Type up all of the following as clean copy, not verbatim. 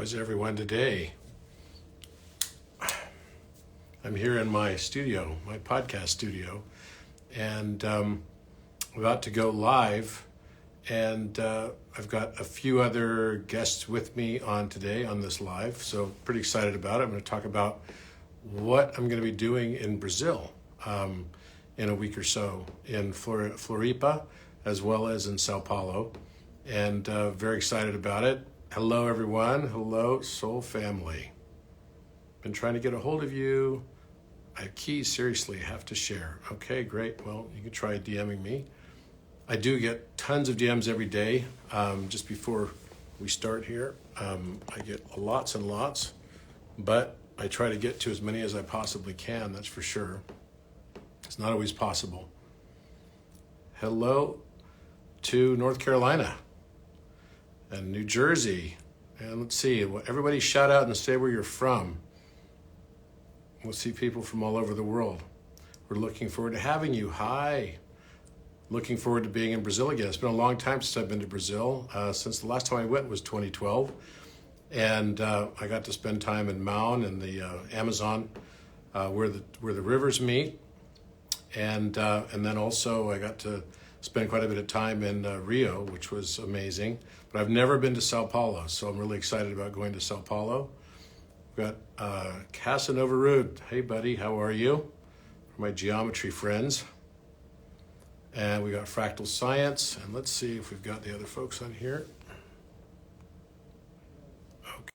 is everyone today? I'm here in my studio, my podcast studio, and about to go live. And I've got a few other guests with me on today on this live, so pretty excited about it. I'm going to talk about what I'm going to be doing in Brazil in a week or so, in Floripa, as well as in São Paulo, and very excited about it. Hello, everyone. Hello, Soul Family. Been trying to get a hold of you. I seriously have to share. Okay, great. Well, you can try DMing me. I do get tons of DMs every day. Just before we start here, I get lots and lots, but I try to get to as many as I possibly can, that's for sure. It's not always possible. Hello to North Carolina and New Jersey. And let's see, everybody shout out and say where you're from. We'll see people from all over the world. We're looking forward to having you. Hi. Looking forward to being in Brazil again. It's been a long time since I've been to Brazil. Since the last time I went was 2012. And I got to spend time in Maun in the Amazon, where the rivers meet. And then also I got to spend quite a bit of time in Rio, which was amazing. But I've never been to São Paulo, so I'm really excited about going to São Paulo. We've got Casanova Rude. Hey, buddy, how are you? For my geometry friends. And we got Fractal Science. And let's see if we've got the other folks on here. Okay.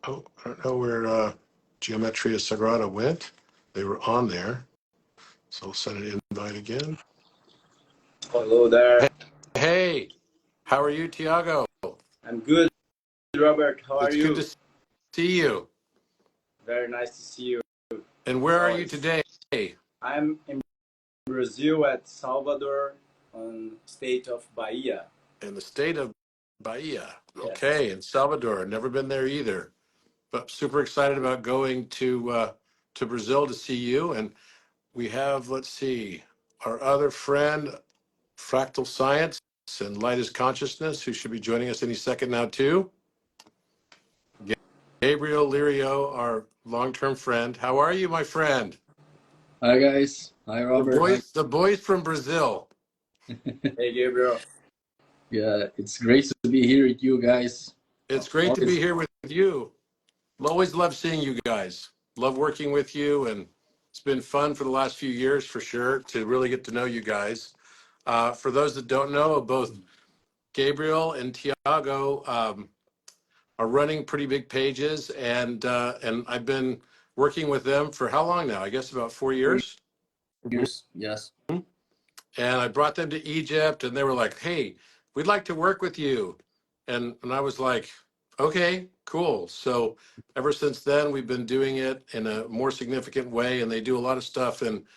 Oh, I don't know where Geometria Sagrada went. They were on there. So I'll send an invite again. Hello there. Hey, how are you, Tiago? I'm good, Robert. How are you? It's good to see you. Very nice to see you. And where are you today? I'm in Brazil at Salvador, on state of Bahia. In the state of Bahia. Yes. Okay, in Salvador. Never been there either. But super excited about going to Brazil to see you. And we have, let's see, our other friend, Fractal Science and Light is Consciousness, who should be joining us any second now too. Gabriel Lirio, our long-term friend. How are you, my friend? Hi, guys. Hi, Robert. The boys from Brazil. Hey, Gabriel. Yeah, it's great to be here with you guys. It's great to be here with you. Always love seeing you guys. Love working with you, and it's been fun for the last few years for sure to really get to know you guys. For those that don't know, both Gabriel and Tiago are running pretty big pages, and I've been working with them for how long now? I guess about 4 years. Years, yes. And I brought them to Egypt, and they were like, "Hey, we'd like to work with you," and I was like, "Okay, cool." So ever since then, we've been doing it in a more significant way, and they do a lot of stuff in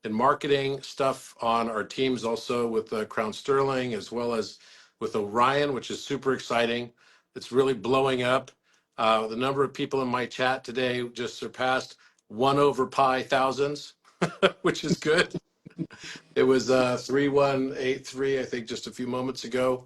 marketing stuff on our teams, also with Crown Sterling, as well as with Orion, which is super exciting. It's really blowing up. The number of people in my chat today just surpassed 1/pi thousands, which is good. It was 3183, I think, just a few moments ago.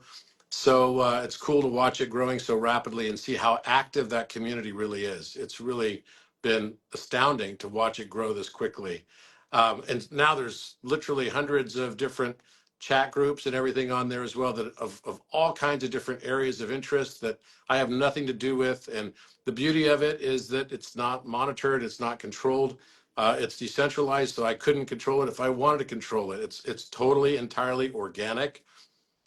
So it's cool to watch it growing so rapidly and see how active that community really is. It's really been astounding to watch it grow this quickly. And now there's literally hundreds of different chat groups and everything on there as well, that of all kinds of different areas of interest that I have nothing to do with. And the beauty of it is that it's not monitored, it's not controlled. It's decentralized, so I couldn't control it if I wanted to control it. It's totally, entirely organic,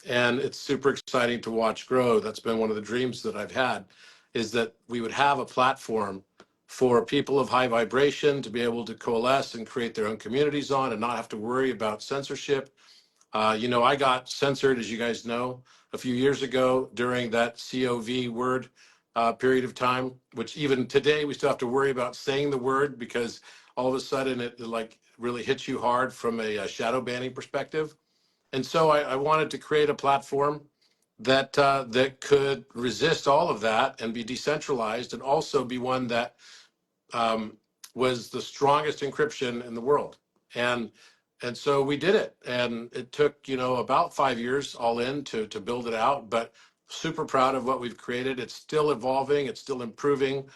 and it's super exciting to watch grow. That's been one of the dreams that I've had, is that we would have a platform for people of high vibration to be able to coalesce and create their own communities on and not have to worry about censorship. I got censored, as you guys know, a few years ago during that COV word period of time, which even today we still have to worry about saying the word, because all of a sudden it like really hits you hard from a shadow banning perspective. And so I wanted to create a platform that that could resist all of that and be decentralized, and also be one that was the strongest encryption in the world. And And so we did it, and it took, about 5 years all in to build it out, but super proud of what we've created. It's still evolving, it's still improving.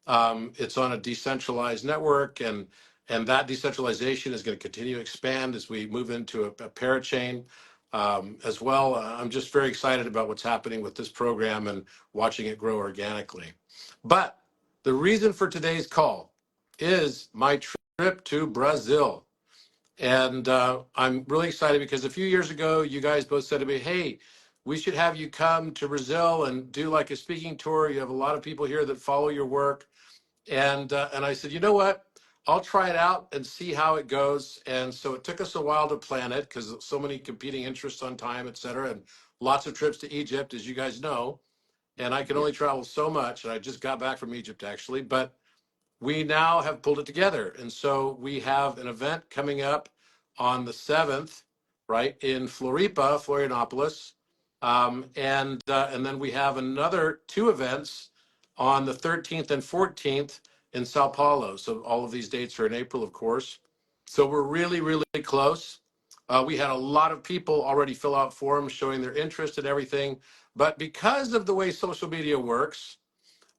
It's on a decentralized network, and that decentralization is going to continue to expand as we move into a parachain as well. I'm just very excited about what's happening with this program and watching it grow organically. But the reason for today's call is my trip to Brazil. And I'm really excited because a few years ago, you guys both said to me, hey, we should have you come to Brazil and do like a speaking tour. You have a lot of people here that follow your work. And I said, you know what? I'll try it out and see how it goes. And so it took us a while to plan it because so many competing interests on time, et cetera, and lots of trips to Egypt, as you guys know. And I can only travel so much. And I just got back from Egypt, actually. But we now have pulled it together. And so we have an event coming up on the 7th, right, in Floripa, Florianopolis. And then we have another two events on the 13th and 14th in São Paulo. So all of these dates are in April, of course. So we're really, really close. We had a lot of people already fill out forms showing their interest in everything. But because of the way social media works,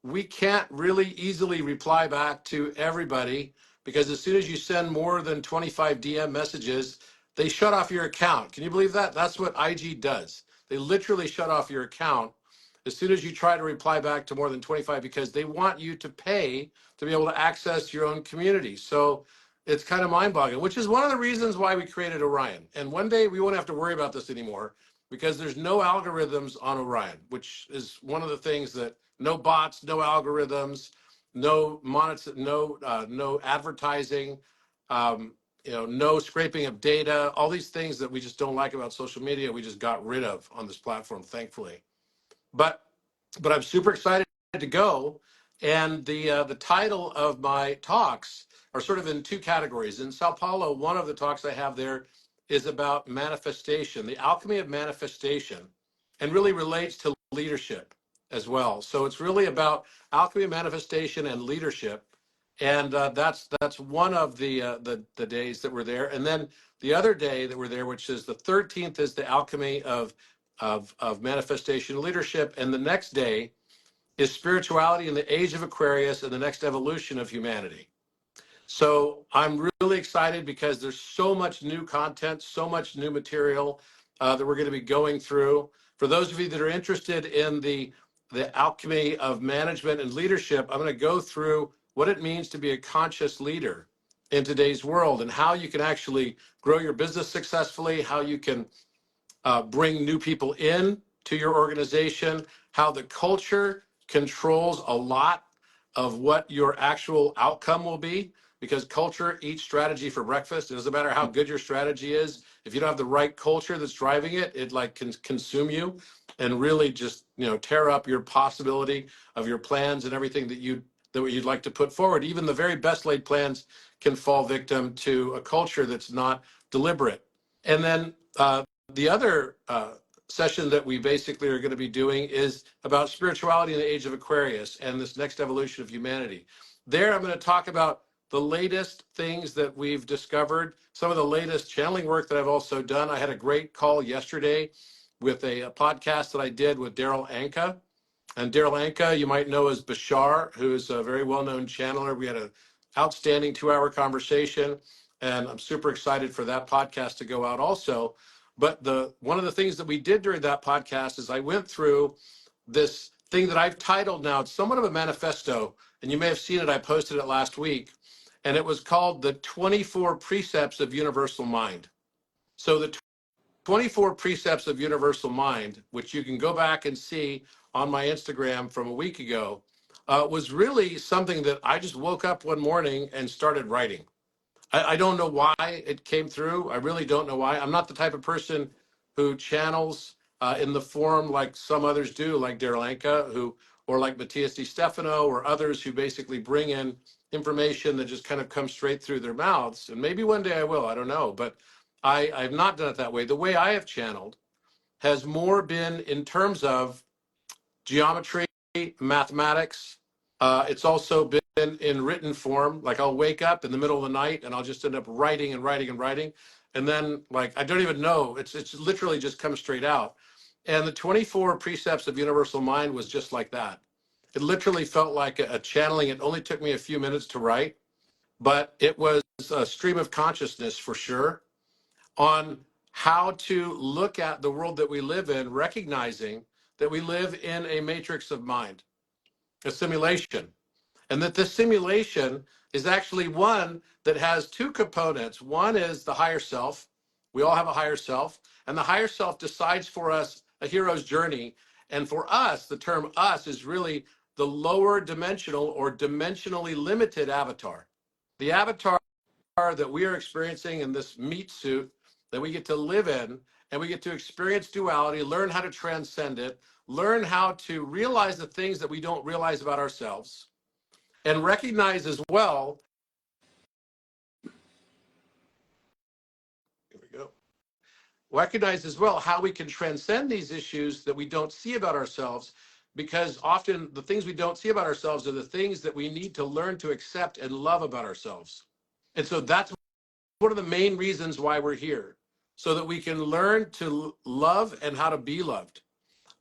we can't really easily reply back to everybody because as soon as you send more than 25 DM messages, they shut off your account. Can you believe that? That's what IG does. They literally shut off your account as soon as you try to reply back to more than 25 because they want you to pay to be able to access your own community. So it's kind of mind-boggling, which is one of the reasons why we created Orion. And one day we won't have to worry about this anymore because there's no algorithms on Orion, which is one of the things that no bots, no algorithms, no advertising, no scraping of data, all these things that we just don't like about social media, we just got rid of on this platform, thankfully. But I'm super excited to go. And the title of my talks are sort of in two categories. In Sao Paulo, one of the talks I have there is about manifestation, the alchemy of manifestation, and really relates to leadership as well. So it's really about alchemy of manifestation and leadership. And that's one of the days that we're there. And then the other day that we're there, which is the 13th, is the alchemy of manifestation leadership. And the next day is spirituality in the age of Aquarius and the next evolution of humanity. So I'm really excited because there's so much new content, so much new material that we're going to be going through. For those of you that are interested in the alchemy of management and leadership, I'm going to go through what it means to be a conscious leader in today's world and how you can actually grow your business successfully, how you can bring new people in to your organization, how the culture controls a lot of what your actual outcome will be, because culture eats strategy for breakfast. It doesn't matter how good your strategy is. If you don't have the right culture that's driving it, it like can consume you and really just, tear up your possibility of your plans and everything that you'd like to put forward. Even the very best laid plans can fall victim to a culture that's not deliberate. And then the other session that we basically are going to be doing is about spirituality in the age of Aquarius and this next evolution of humanity. There, I'm going to talk about the latest things that we've discovered, some of the latest channeling work that I've also done. I had a great call yesterday with a podcast that I did with Daryl Anka. And Daryl Anka, you might know as Bashar, who is a very well-known channeler. We had an outstanding 2-hour conversation, and I'm super excited for that podcast to go out also. But one of the things that we did during that podcast is I went through this thing that I've titled now, it's somewhat of a manifesto, and you may have seen it, I posted it last week, and it was called the 24 Precepts of Universal Mind. So the 24 Precepts of Universal Mind, which you can go back and see on my Instagram from a week ago, was really something that I just woke up one morning and started writing. I don't know why it came through. I really don't know why. I'm not the type of person who channels in the form like some others do, like Daryl Anka, or like Matthias Di Stefano, or others who basically bring in information that just kind of comes straight through their mouths. And maybe one day I will, I don't know. But I've not done it that way. The way I have channeled has more been in terms of geometry, mathematics. It's also been in written form. Like I'll wake up in the middle of the night and I'll just end up writing and writing and writing. And then like, I don't even know, it's literally just comes straight out. And the 24 precepts of universal mind was just like that. It literally felt like a channeling. It only took me a few minutes to write, but it was a stream of consciousness for sure on how to look at the world that we live in, recognizing that we live in a matrix of mind, a simulation, and that this simulation is actually one that has two components. One is the higher self. We all have a higher self, and the higher self decides for us a hero's journey. And for us, the term us is really the lower dimensional or dimensionally limited avatar. The avatar that we are experiencing in this meat suit that we get to live in, and we get to experience duality, learn how to transcend it, learn how to realize the things that we don't realize about ourselves, and recognize as well, here we go, recognize as well how we can transcend these issues that we don't see about ourselves, because often the things we don't see about ourselves are the things that we need to learn to accept and love about ourselves. And so that's one of the main reasons why we're here, so that we can learn to love and how to be loved.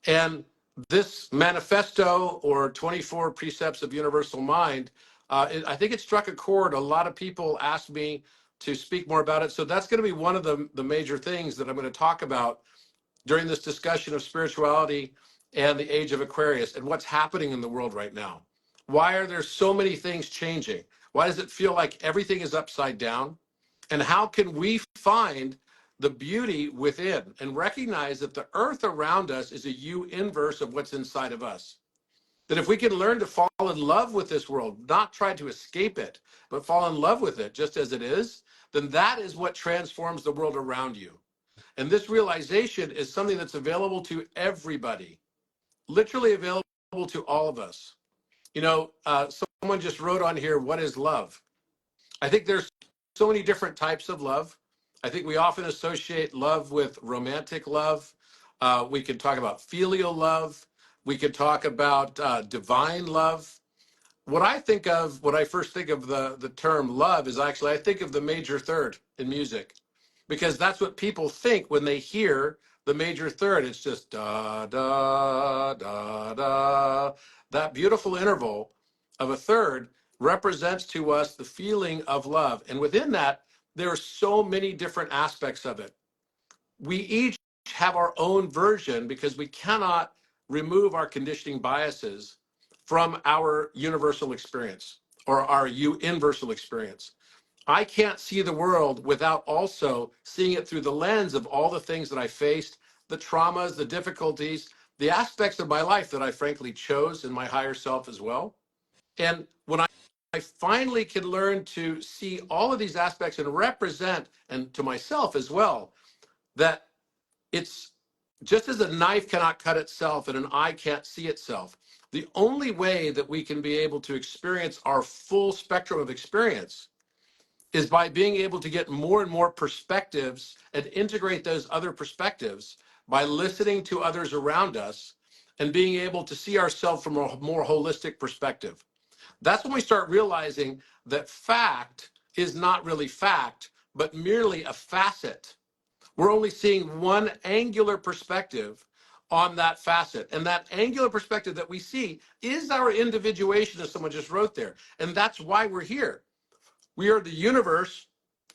And this manifesto, or 24 precepts of universal mind, I think it struck a chord. A lot of people asked me to speak more about it. So that's going to be one of the major things that I'm going to talk about during this discussion of spirituality and the age of Aquarius and what's happening in the world right now. Why are there so many things changing? Why does it feel like everything is upside down? And how can we find the beauty within and recognize that the earth around us is a U inverse of what's inside of us? That if we can learn to fall in love with this world, not try to escape it, but fall in love with it just as it is, then that is what transforms the world around you. And this realization is something that's available to everybody, literally available to all of us. You know, someone just wrote on here, what is love? I think there's so many different types of love. I think we often associate love with romantic love. We can talk about filial love. We can talk about divine love. What I think of, when I first think of the term love, is actually I think of the major third in music, because that's what people think when they hear the major third. It's just da, da, da, da. That beautiful interval of a third represents to us the feeling of love. And within that, there are so many different aspects of it. We each have our own version because we cannot remove our conditioning biases from our universal experience or our universal experience. I can't see the world without also seeing it through the lens of all the things that I faced, the traumas, the difficulties, the aspects of my life that I frankly chose in my higher self as well. And when I finally can learn to see all of these aspects and represent, and to myself as well, that it's just as a knife cannot cut itself and an eye can't see itself, the only way that we can be able to experience our full spectrum of experience is by being able to get more and more perspectives and integrate those other perspectives by listening to others around us and being able to see ourselves from a more holistic perspective. That's when we start realizing that fact is not really fact, but merely a facet. We're only seeing one angular perspective on that facet. And that angular perspective that we see is our individuation, as someone just wrote there. And that's why we're here. We are the universe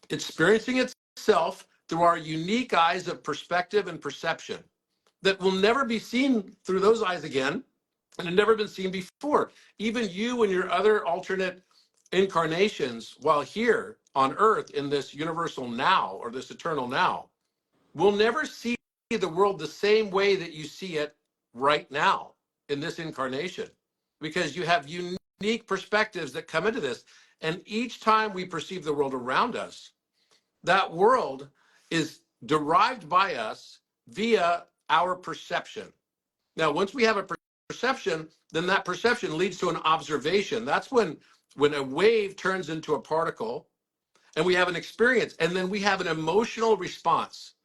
experiencing itself through our unique eyes of perspective and perception that will never be seen through those eyes again and have never been seen before. Even you and your other alternate incarnations while here on earth in this universal now or this eternal now will never see the world the same way that you see it right now in this incarnation, because you have unique perspectives that come into this. And each time we perceive the world around us, that world is derived by us via our perception. Now, once we have a perception, then that perception leads to an observation. That's when a wave turns into a particle and we have an experience, and then we have an emotional response.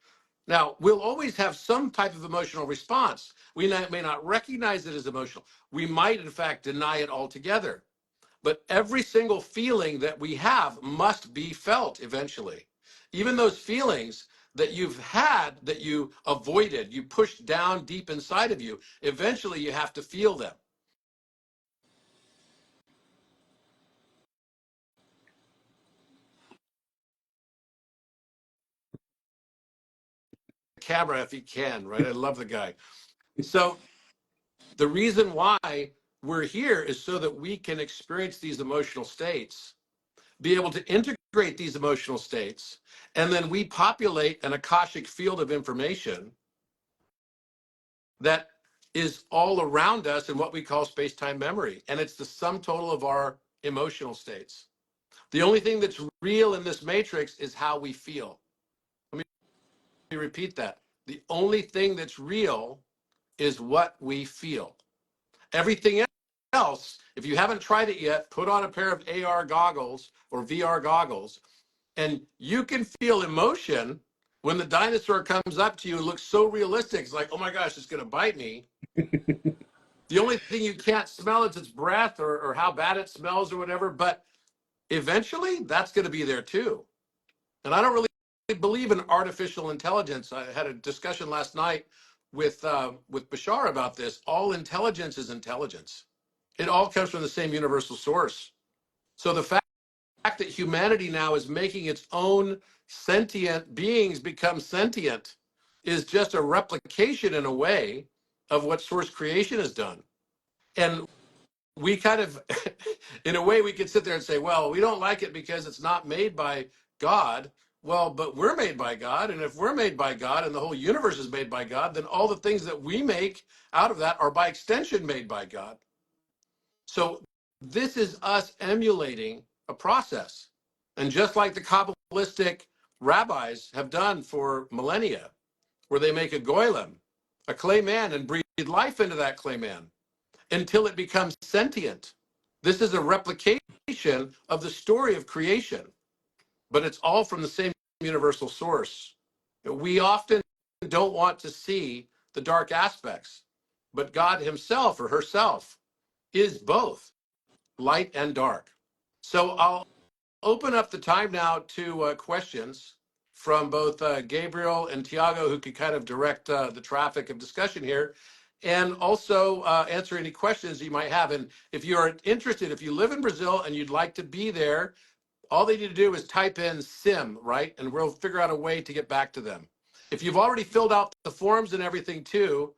Now, we'll always have some type of emotional response. We may not recognize it as emotional. We might, in fact, deny it altogether. But every single feeling that we have must be felt eventually. Even those feelings that you've had, that you avoided, you pushed down deep inside of you, eventually you have to feel them. Camera if he can, right? I love the guy. So the reason why we're here is so that we can experience these emotional states, be able to integrate these emotional states, and then we populate an Akashic field of information that is all around us in what we call space-time memory. And it's the sum total of our emotional states. The only thing that's real in this matrix is how we feel. Let me repeat that. The only thing that's real is what we feel. Everything else, if you haven't tried it yet, put on a pair of AR goggles or VR goggles, and you can feel emotion when the dinosaur comes up to you and looks so realistic. It's like, oh my gosh, it's going to bite me. The only thing you can't smell is its breath or how bad it smells or whatever, but eventually that's going to be there too. And I don't really believe in artificial intelligence. I had a discussion last night with Bashar about this. All intelligence is intelligence. It all comes from the same universal source. So the fact that humanity now is making its own sentient beings become sentient is just a replication in a way of what source creation has done. And we kind of, in a way, we could sit there and say, well, we don't like it because it's not made by God. Well, but we're made by God. And if we're made by God and the whole universe is made by God, then all the things that we make out of that are by extension made by God. So this is us emulating a process. And just like the Kabbalistic rabbis have done for millennia, where they make a golem, a clay man, and breathe life into that clay man until it becomes sentient. This is a replication of the story of creation, but it's all from the same universal source. We often don't want to see the dark aspects, but God himself or herself is both light and dark. So I'll open up the time now to questions from both Gabriel and Tiago, who could kind of direct the traffic of discussion here, and also answer any questions you might have. And if you're interested, if you live in Brazil and you'd like to be there, all they need to do is type in sim, right? And we'll figure out a way to get back to them. If you've already filled out the forms and everything too,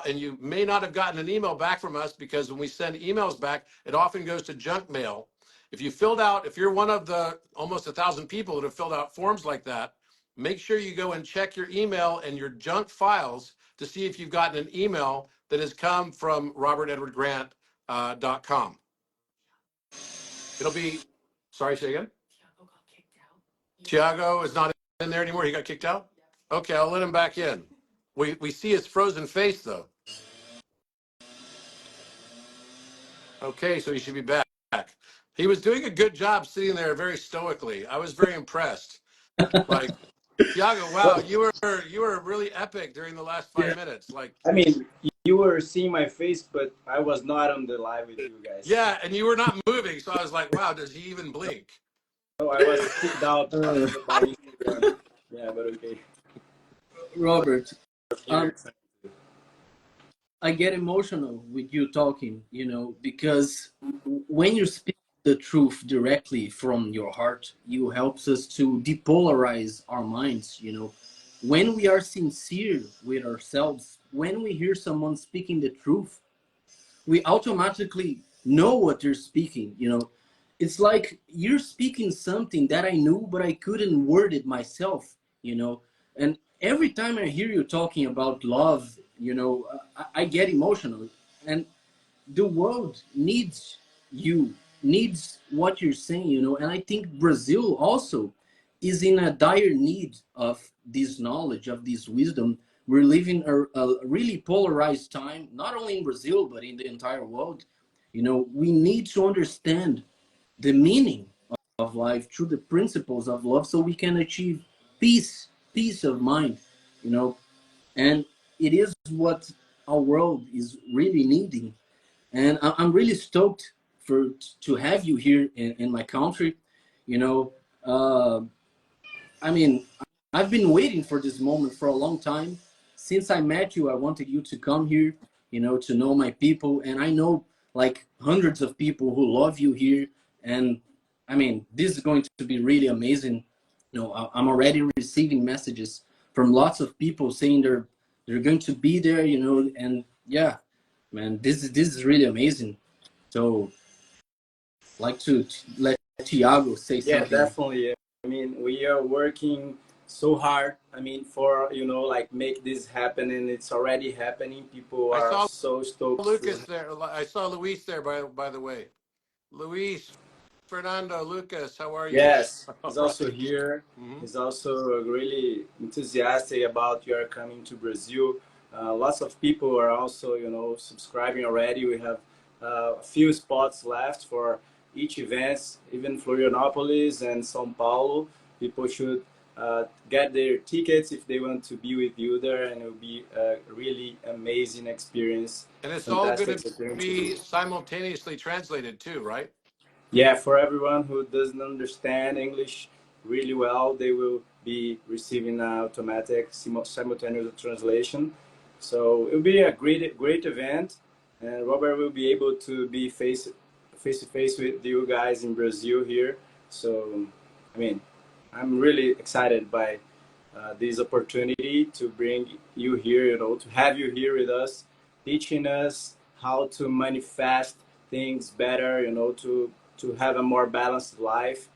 and you may not have gotten an email back from us, because when we send emails back, it often goes to junk mail. If you filled out, if you're one of the almost 1,000 people that have filled out forms like that, make sure you go and check your email and your junk files to see if you've gotten an email that has come from robertedwardgrant.com. It'll be, sorry, say again? Tiago is not in there anymore. He got kicked out? Okay, I'll let him back in. We see his frozen face, though. Okay, so he should be back. He was doing a good job sitting there very stoically. I was very impressed. Like, Tiago, wow, Well, you were really epic during the last 5 minutes. Like, I mean, you were seeing my face, but I was not on the live with you guys. yeah, and you were not moving, so I was like, wow, does he even blink? Oh, I was kicked out by Instagram. Yeah, but okay. Robert, Here, I get emotional with you talking, because when you speak the truth directly from your heart, you helps us to depolarize our minds. When we are sincere with ourselves, when we hear someone speaking the truth, we automatically know what they're speaking. It's like you're speaking something that I knew, but I couldn't word it myself. And every time I hear you talking about love, I get emotional. And the world needs you, needs what you're saying. And I think Brazil also is in a dire need of this knowledge, of this wisdom. We're living a really polarized time, not only in Brazil, but in the entire world. We need to understand the meaning of life through the principles of love so we can achieve peace of mind. And it is what our world is really needing. And I'm really stoked to have you here in my country. you know uh, I mean, I've been waiting for this moment for a long time. Since I met you, I wanted you to come here, you know, to know my people. And I know like hundreds of people who love you here. And I mean, this is going to be really amazing. You know, I'm already receiving messages from lots of people saying they're going to be there, you know, and yeah, man, this is really amazing. So, like to let Tiago say Yeah, something. definitely. I mean, we are working so hard. I mean, for like make this happen, and it's already happening. People I are saw so stoked to. Lucas there. I saw Luis there, by the way. Luis, Fernando, Lucas, how are you? Yes, All he's also right. here. Mm-hmm. He's also really enthusiastic about your coming to Brazil. Lots of people are also, subscribing already. We have a few spots left for each event, even Florianopolis and São Paulo. People should get their tickets if they want to be with you there, and it will be a really amazing experience, And it's all going fantastic to experience to do. be simultaneously translated too, right? Yeah, for everyone who doesn't understand English really well, they will be receiving an automatic simultaneous translation. So it will be a great event, and Robert will be able to be face to face with you guys in Brazil here. So, I mean, I'm really excited by this opportunity to bring you here, to have you here with us, teaching us how to manifest things better, to have a more balanced life,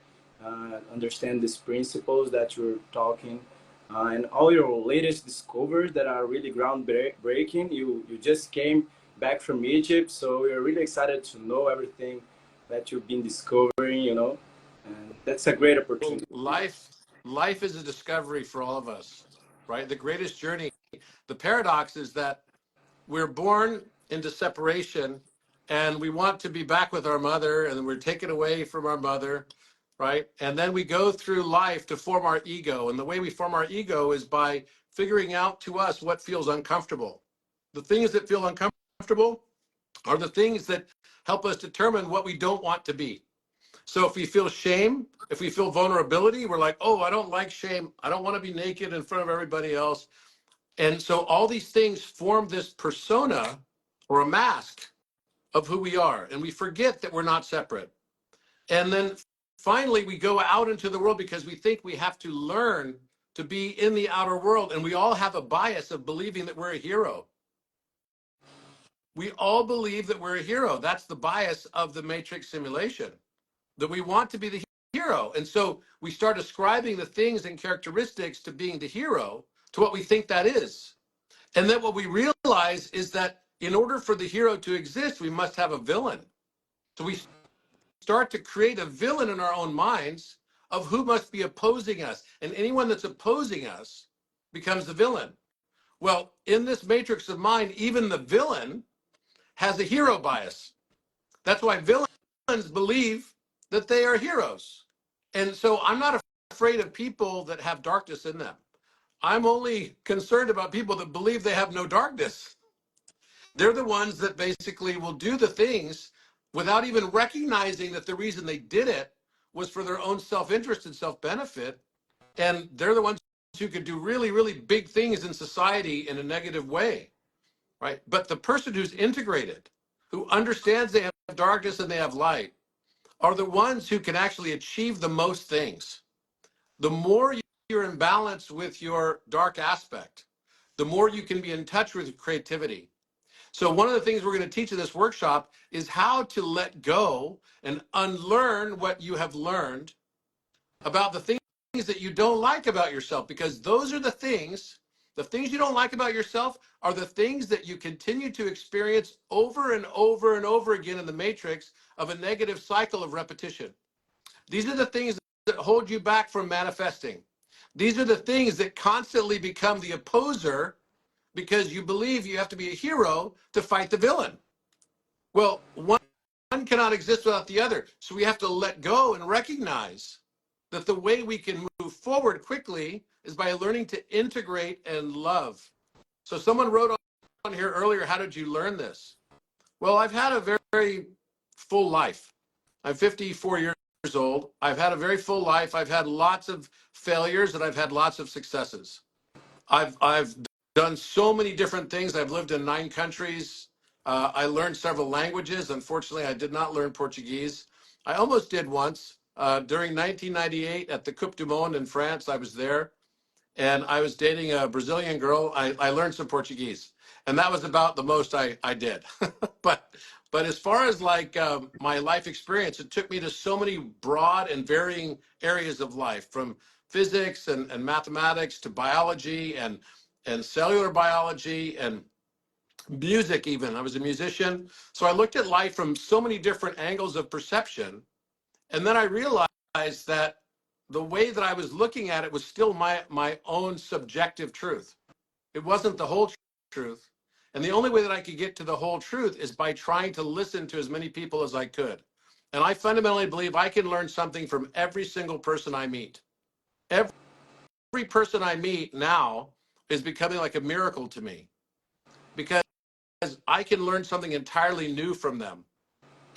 understand these principles that you're talking, and all your latest discoveries that are really groundbreaking. You just came back from Egypt, so we're really excited to know everything that you've been discovering, and that's a great Well, opportunity. life is a discovery for all of us, right? The greatest journey. The paradox is that we're born into separation and we want to be back with our mother and then we're taken away from our mother, right? And then we go through life to form our ego. And the way we form our ego is by figuring out to us what feels uncomfortable. The things that feel uncomfortable are the things that help us determine what we don't want to be. So if we feel shame, if we feel vulnerability, we're like, oh, I don't like shame. I don't want to be naked in front of everybody else. And so all these things form this persona or a mask of who we are. And we forget that we're not separate. And then finally, we go out into the world because we think we have to learn to be in the outer world. And we all have a bias of believing that we're a hero. We all believe that we're a hero. That's the bias of the matrix simulation, that we want to be the hero. And so we start ascribing the things and characteristics to being the hero to what we think that is. And then what we realize is that in order for the hero to exist, we must have a villain. So we start to create a villain in our own minds of who must be opposing us. And anyone that's opposing us becomes the villain. Well, in this matrix of mind, even the villain has a hero bias. That's why villains believe that they are heroes. And so I'm not afraid of people that have darkness in them. I'm only concerned about people that believe they have no darkness. They're the ones that basically will do the things without even recognizing that the reason they did it was for their own self-interest and self-benefit. And they're the ones who could do really, really big things in society in a negative way, right? But the person who's integrated, who understands they have darkness and they have light, are the ones who can actually achieve the most things. The more you're in balance with your dark aspect, the more you can be in touch with creativity. So one of the things we're going to teach in this workshop is how to let go and unlearn what you have learned about the things that you don't like about yourself, because those are the things you don't like about yourself are the things that you continue to experience over and over and over again in the matrix of a negative cycle of repetition. These are the things that hold you back from manifesting. These are the things that constantly become the opposer because you believe you have to be a hero to fight the villain. Well, one cannot exist without the other. So we have to let go and recognize that the way we can move forward quickly is by learning to integrate and love. So someone wrote on here earlier, how did you learn this? Well, I've had a very, very full life. I'm 54 years old. I've had a very full life. I've had lots of failures and I've had lots of successes. I've done so many different things. I've lived in 9 countries. I learned several languages. Unfortunately, I did not learn Portuguese. I almost did once. During 1998 at the Coupe du Monde in France, I was there and I was dating a Brazilian girl. I learned some Portuguese, and that was about the most I did. but as far as like my life experience, it took me to so many broad and varying areas of life, from physics and mathematics to biology and cellular biology and music even. I was a musician. So I looked at life from so many different angles of perception. And then I realized that the way that I was looking at it was still my own subjective truth. It wasn't the whole truth. And the only way that I could get to the whole truth is by trying to listen to as many people as I could. And I fundamentally believe I can learn something from every single person I meet. Every person I meet now is becoming like a miracle to me because I can learn something entirely new from them.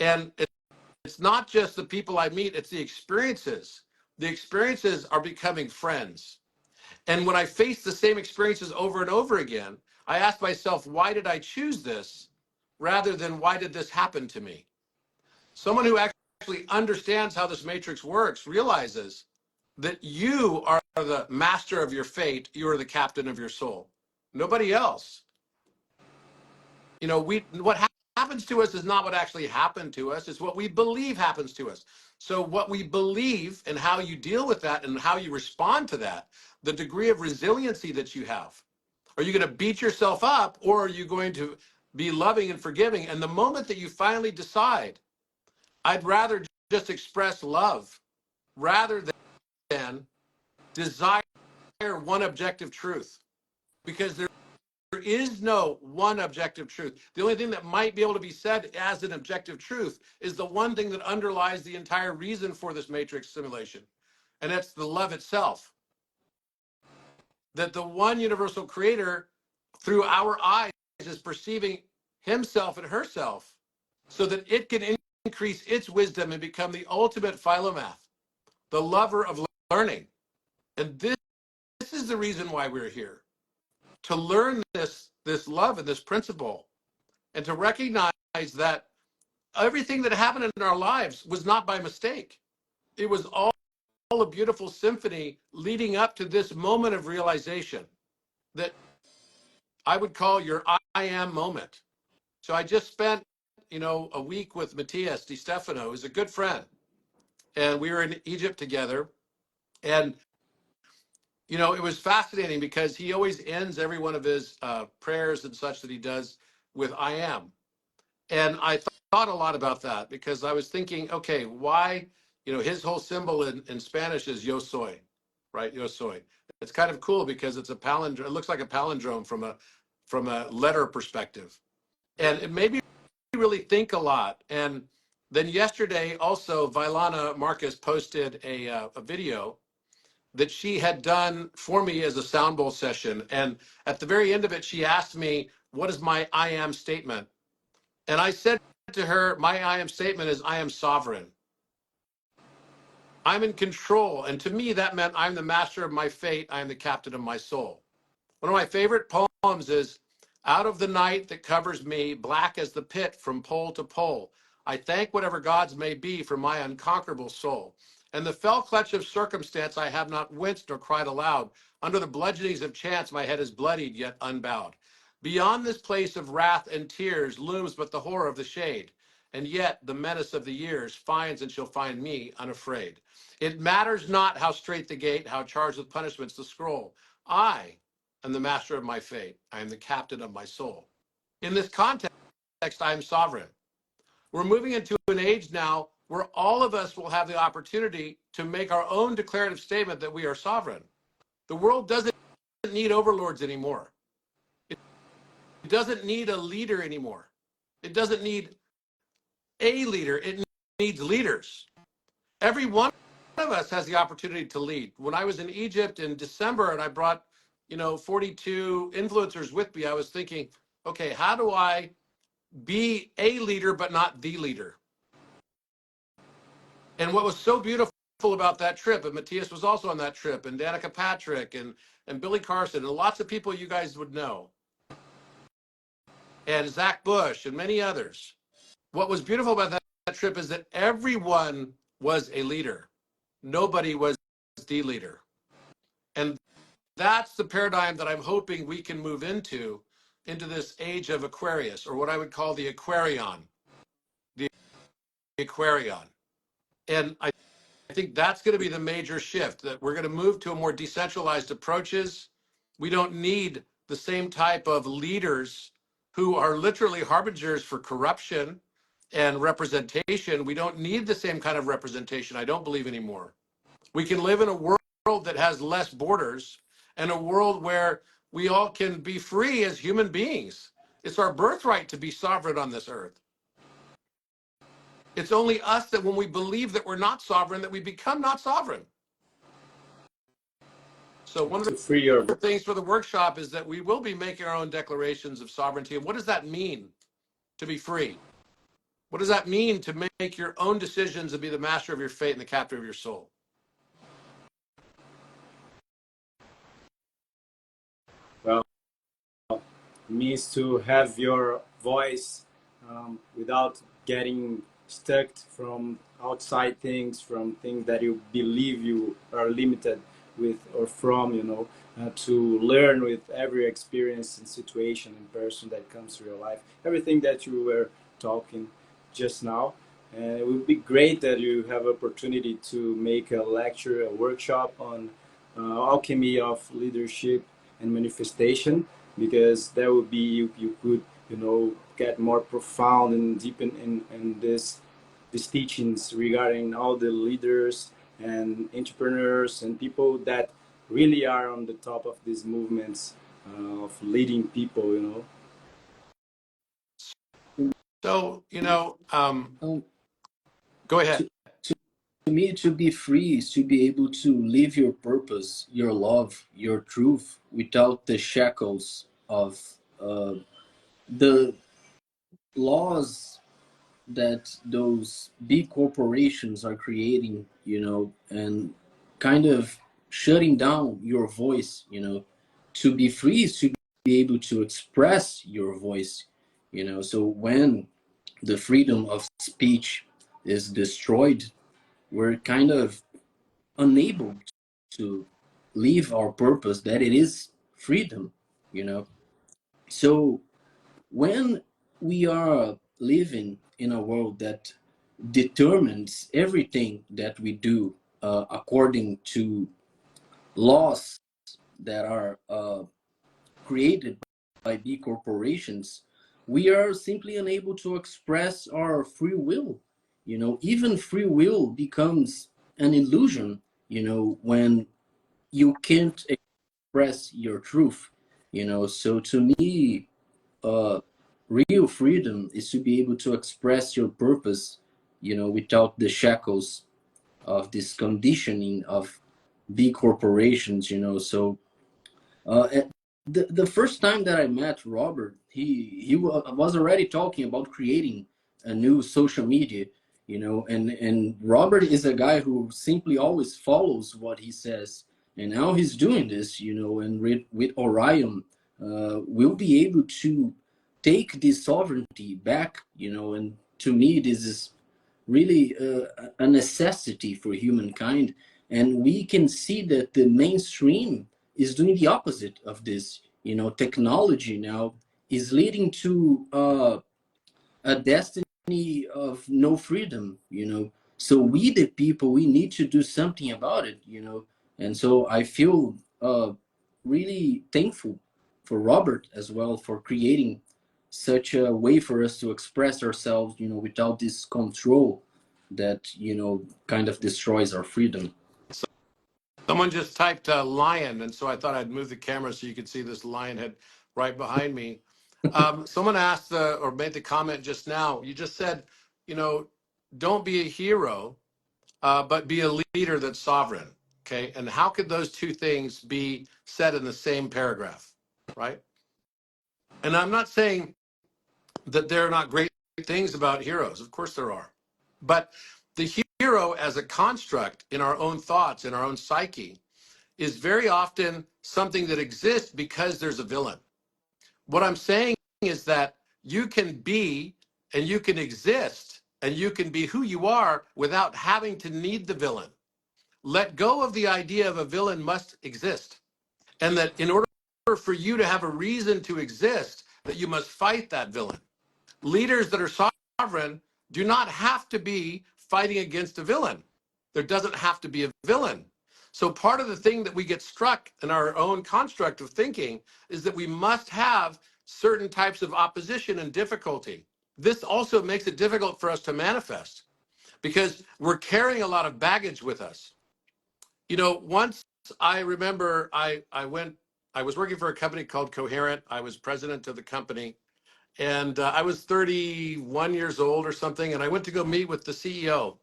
And it's not just the people I meet, it's the experiences. The experiences are becoming friends. And when I face the same experiences over and over again, I ask myself, why did I choose this rather than why did this happen to me? Someone who actually understands how this matrix works realizes that you are the master of your fate. You are the captain of your soul. Nobody else. You know, what happens to us is not what actually happened to us. It's what we believe happens to us. So what we believe and how you deal with that and how you respond to that, the degree of resiliency that you have. Are you going to beat yourself up, or are you going to be loving and forgiving? And the moment that you finally decide, I'd rather just express love rather than desire one objective truth, because there is no one objective truth. The only thing that might be able to be said as an objective truth is the one thing that underlies the entire reason for this matrix simulation, and that's the love itself. That the one universal creator, through our eyes, is perceiving himself and herself so that it can increase its wisdom and become the ultimate philomath, the lover of learning. And this is the reason why we're here, to learn this love and this principle, and to recognize that everything that happened in our lives was not by mistake. It was all a beautiful symphony leading up to this moment of realization that I would call your I am moment. So I just spent, a week with Matthias Di Stefano, who's a good friend. And we were in Egypt together. And, it was fascinating because he always ends every one of his prayers and such that he does with I am. And I thought a lot about that because I was thinking, okay, why, his whole symbol in Spanish is yo soy, right? Yo soy. It's kind of cool because it's a palindrome. It looks like a palindrome from a letter perspective. And it made me really think a lot. And then yesterday also, Vailana Marcus posted a video that she had done for me as a sound bowl session. And at the very end of it, she asked me, what is my I am statement? And I said to her, my I am statement is I am sovereign. I'm in control. And to me, that meant I'm the master of my fate. I am the captain of my soul. One of my favorite poems is, out of the night that covers me, black as the pit from pole to pole, I thank whatever gods may be for my unconquerable soul. And the fell clutch of circumstance I have not winced nor cried aloud. Under the bludgeonings of chance my head is bloodied yet unbowed. Beyond this place of wrath and tears looms but the horror of the shade. And yet the menace of the years finds and shall find me unafraid. It matters not how strait the gate, how charged with punishments the scroll. I am the master of my fate. I am the captain of my soul. In this context, I am sovereign. We're moving into an age now where all of us will have the opportunity to make our own declarative statement that we are sovereign. The world doesn't need overlords anymore. It doesn't need a leader anymore. It doesn't need a leader. It needs leaders. Every one of us has the opportunity to lead. When I was in Egypt in December and I brought 42 influencers with me, I was thinking, okay, how do I be a leader but not the leader? And what was so beautiful about that trip, and Matthias was also on that trip, and Danica Patrick, and Billy Carson, and lots of people you guys would know, and Zach Bush, and many others. What was beautiful about that trip is that everyone was a leader. Nobody was the leader. And that's the paradigm that I'm hoping we can move into this age of Aquarius, or what I would call the Aquarion. The Aquarion. And I think that's going to be the major shift, that we're going to move to a more decentralized approaches. We don't need the same type of leaders who are literally harbingers for corruption and representation. We don't need the same kind of representation, I don't believe, anymore. We can live in a world that has less borders, and a world where we all can be free as human beings. It's our birthright to be sovereign on this earth. It's only us that when we believe that we're not sovereign, that we become not sovereign. So one of the things for the workshop is that we will be making our own declarations of sovereignty. And what does that mean to be free? What does that mean to make your own decisions and be the master of your fate and the captor of your soul? Well, it means to have your voice without getting stuck from outside things, from things that you believe you are limited with or from, to learn with every experience and situation and person that comes to your life. Everything that you were talking just now. And it would be great that you have opportunity to make a lecture, a workshop on alchemy of leadership and manifestation, because that would be you could get more profound and deep in these teachings regarding all the leaders and entrepreneurs and people that really are on the top of these movements of leading people. So, go ahead. To me, to be free is to be able to live your purpose, your love, your truth without the shackles of the laws that those big corporations are creating, and kind of shutting down your voice. To be free is to be able to express your voice. So when the freedom of speech is destroyed, we're kind of unable to live our purpose, that it is freedom. So when we are living in a world that determines everything that we do according to laws that are created by big corporations, we are simply unable to express our free will. Even free will becomes an illusion, when you can't express your truth. So to me, real freedom is to be able to express your purpose, without the shackles of this conditioning of big corporations. So the first time that I met Robert, he was already talking about creating a new social media, and Robert is a guy who simply always follows what he says, and now he's doing this, and with Orion, we'll be able to take this sovereignty back, and to me this is really a necessity for humankind. And we can see that the mainstream is doing the opposite of this. Technology now is leading to a destiny of no freedom. So we, the people, we need to do something about it. And so I feel really thankful for Robert as well for creating such a way for us to express ourselves, without this control that, kind of destroys our freedom. Someone just typed lion, and so I thought I'd move the camera so you could see this lion head right behind me. Someone asked or made the comment just now. You just said, don't be a hero, but be a leader that's sovereign. Okay, and how could those two things be said in the same paragraph, right? And I'm not saying that there are not great things about heroes. Of course there are, but the hero as a construct in our own thoughts, in our own psyche, is very often something that exists because there's a villain. What I'm saying is that you can be and you can exist and you can be who you are without having to need the villain. Let go of the idea of a villain must exist, and that in order for you to have a reason to exist, that you must fight that villain. Leaders that are sovereign do not have to be fighting against a villain. There doesn't have to be a villain. So part of the thing that we get struck in our own construct of thinking is that we must have certain types of opposition and difficulty. This also makes it difficult for us to manifest because we're carrying a lot of baggage with us. You know, once I remember I was working for a company called Coherent. I was president of the company. And I was 31 years old or something, and I went to go meet with the CEO.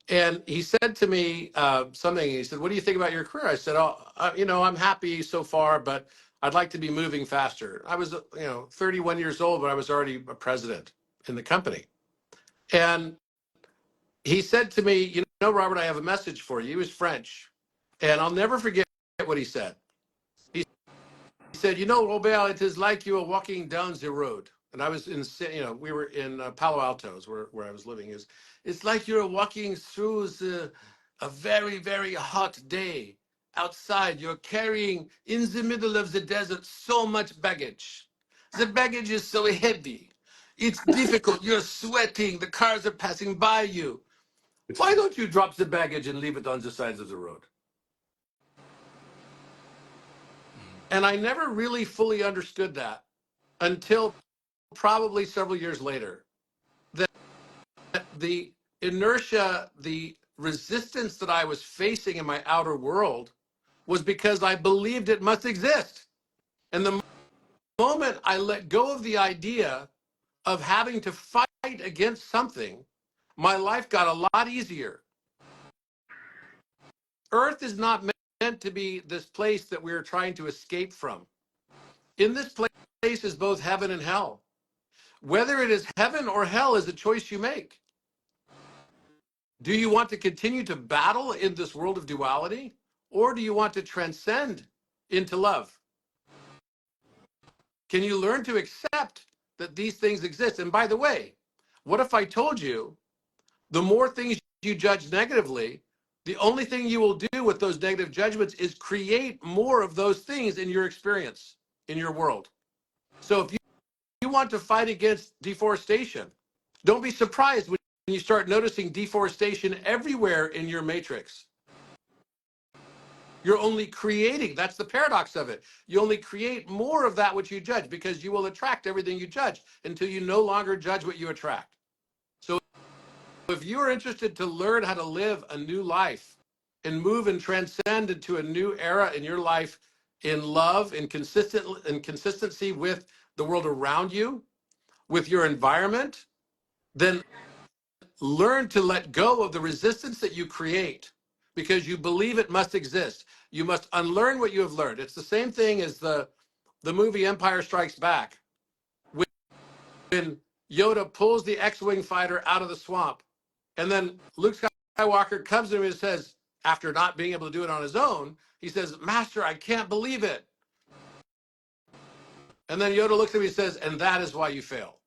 And he said to me something. He said, "What do you think about your career?" I said, "Oh, you know, I'm happy so far, but I'd like to be moving faster." I was, 31 years old, but I was already a president in the company. And he said to me, "You know, Robert, I have a message for you." He was French, and I'll never forget what he said. He said, "You know, Robert, it is like you are walking down the road." And I was in, we were in Palo Alto, where I was living. It's like you're walking through a very, very hot day outside. You're carrying in the middle of the desert so much baggage. The baggage is so heavy. It's difficult. You're sweating. The cars are passing by you. Why don't you drop the baggage and leave it on the sides of the road? And I never really fully understood that until probably several years later, that the inertia, the resistance that I was facing in my outer world was because I believed it must exist. And the moment I let go of the idea of having to fight against something, my life got a lot easier. Earth is not meant to be this place that we're trying to escape from. In this place is both heaven and hell. Whether it is heaven or hell is a choice you make. Do you want to continue to battle in this world of duality, or do you want to transcend into love? Can you learn to accept that these things exist? And by the way, what if I told you the more things you judge negatively, the only thing you will do with those negative judgments is create more of those things in your experience, in your world. So if you want to fight against deforestation, don't be surprised when you start noticing deforestation everywhere in your matrix. You're only creating, that's the paradox of it. You only create more of that which you judge because you will attract everything you judge until you no longer judge what you attract. So if you're interested to learn how to live a new life and move and transcend into a new era in your life in love and consistency with the world around you, with your environment, then learn to let go of the resistance that you create because you believe it must exist. You must unlearn what you have learned. It's the same thing as the movie Empire Strikes Back. When Yoda pulls the X-Wing fighter out of the swamp, and then Luke Skywalker comes to him and says, after not being able to do it on his own, he says, "Master, I can't believe it." And then Yoda looks at him and says, "And that is why you fail."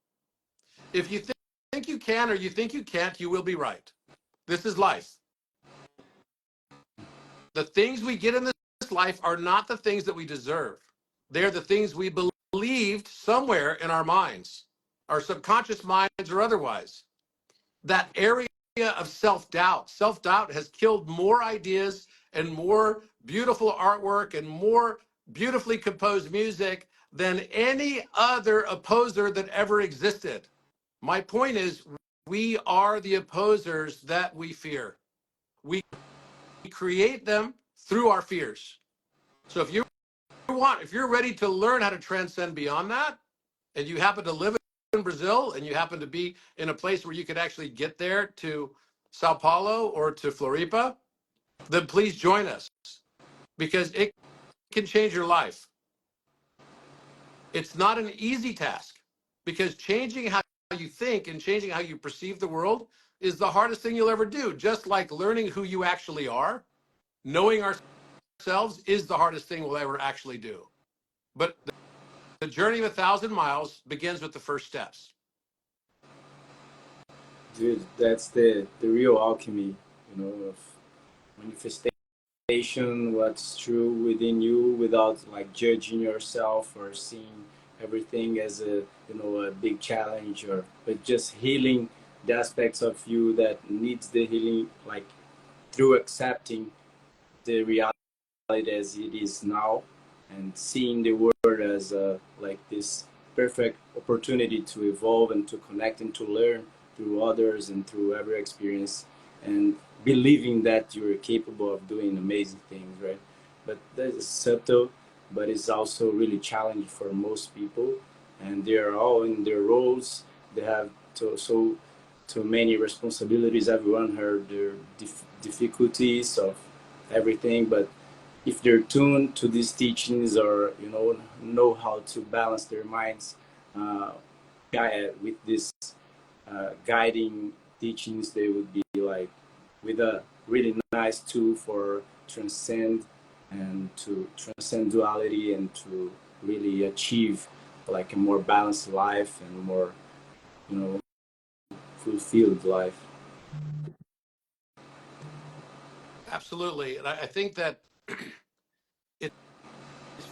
If you think you can or you think you can't, you will be right. This is life. The things we get in this life are not the things that we deserve. They're the things we believed somewhere in our minds, our subconscious minds or otherwise. That area of self-doubt. Self-doubt has killed more ideas and more beautiful artwork and more beautifully composed music than any other opposer that ever existed. My point is, we are the opposers that we fear. We create them through our fears. So if you're ready to learn how to transcend beyond that, and you happen to live in Brazil and you happen to be in a place where you could actually get there to Sao Paulo or to Floripa, then please join us because it can change your life. It's not an easy task because changing how you think and changing how you perceive the world is the hardest thing you'll ever do. Just like learning who you actually are, knowing ourselves is the hardest thing we'll ever actually do. But the journey of 1,000 miles begins with the first steps. Dude, that's the real alchemy, of manifestation, what's true within you, without like judging yourself or seeing everything as a big challenge, or but just healing the aspects of you that needs the healing, like through accepting the reality as it is now, and seeing the world as like this perfect opportunity to evolve and to connect and to learn through others and through every experience, and believing that you're capable of doing amazing things, right? But that is subtle, but it's also really challenging for most people, and they are all in their roles. They have so many responsibilities. Everyone heard their difficulties of everything, but if they're tuned to these teachings, or know how to balance their minds uh, with this guiding teachings, they would be like with a really nice tool for transcend duality, and to really achieve like a more balanced life and more fulfilled life. Absolutely. And I think that it's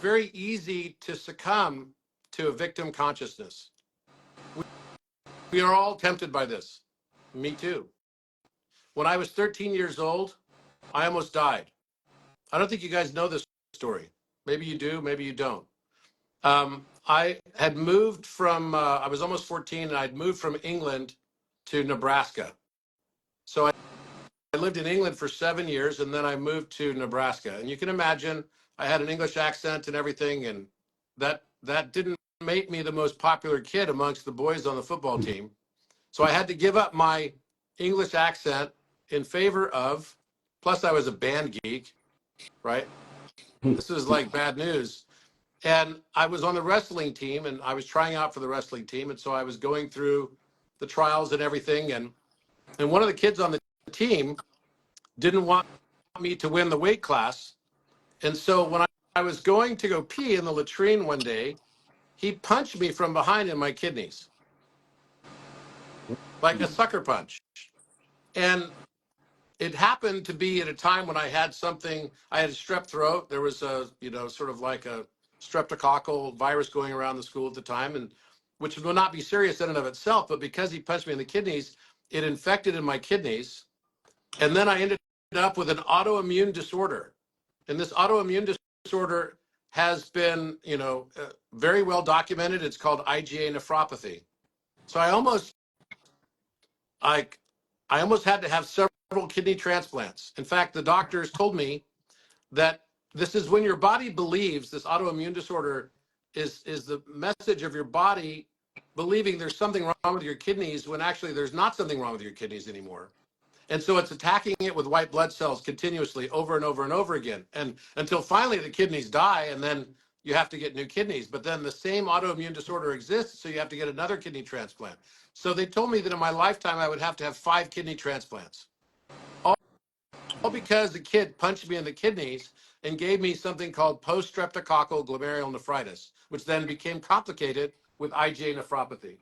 very easy to succumb to a victim consciousness. We are all tempted by this. Me too. When I was 13 years old, I almost died. I don't think you guys know this story. Maybe you do, maybe you don't. I had moved from, I was almost 14, and I'd moved from England to Nebraska. So I lived in England for 7 years, and then I moved to Nebraska. And you can imagine I had an English accent and everything, and that didn't make me the most popular kid amongst the boys on the football team. So I had to give up my English accent in favor of, plus I was a band geek, right? This is like bad news. And I was on the wrestling team, and I was trying out for the wrestling team. And so I was going through the trials and everything. And one of the kids on the team didn't want me to win the weight class. And so when I was going to go pee in the latrine one day, he punched me from behind in my kidneys, like a sucker punch. And it happened to be at a time when I had a strep throat. There was a, sort of like a streptococcal virus going around the school at the time, and which will not be serious in and of itself, but because he punched me in the kidneys, it infected in my kidneys. And then I ended up with an autoimmune disorder. And this autoimmune disorder has been, very well documented. It's called IgA nephropathy. So I almost had to have several kidney transplants. In fact, the doctors told me that this is when your body believes this autoimmune disorder is the message of your body believing there's something wrong with your kidneys, when actually there's not something wrong with your kidneys anymore. And so it's attacking it with white blood cells continuously over and over and over again, and until finally the kidneys die, and then you have to get new kidneys. But then the same autoimmune disorder exists, so you have to get another kidney transplant. So they told me that in my lifetime I would have to have 5 kidney transplants, all because the kid punched me in the kidneys and gave me something called post-streptococcal glomerulonephritis, which then became complicated with IgA nephropathy.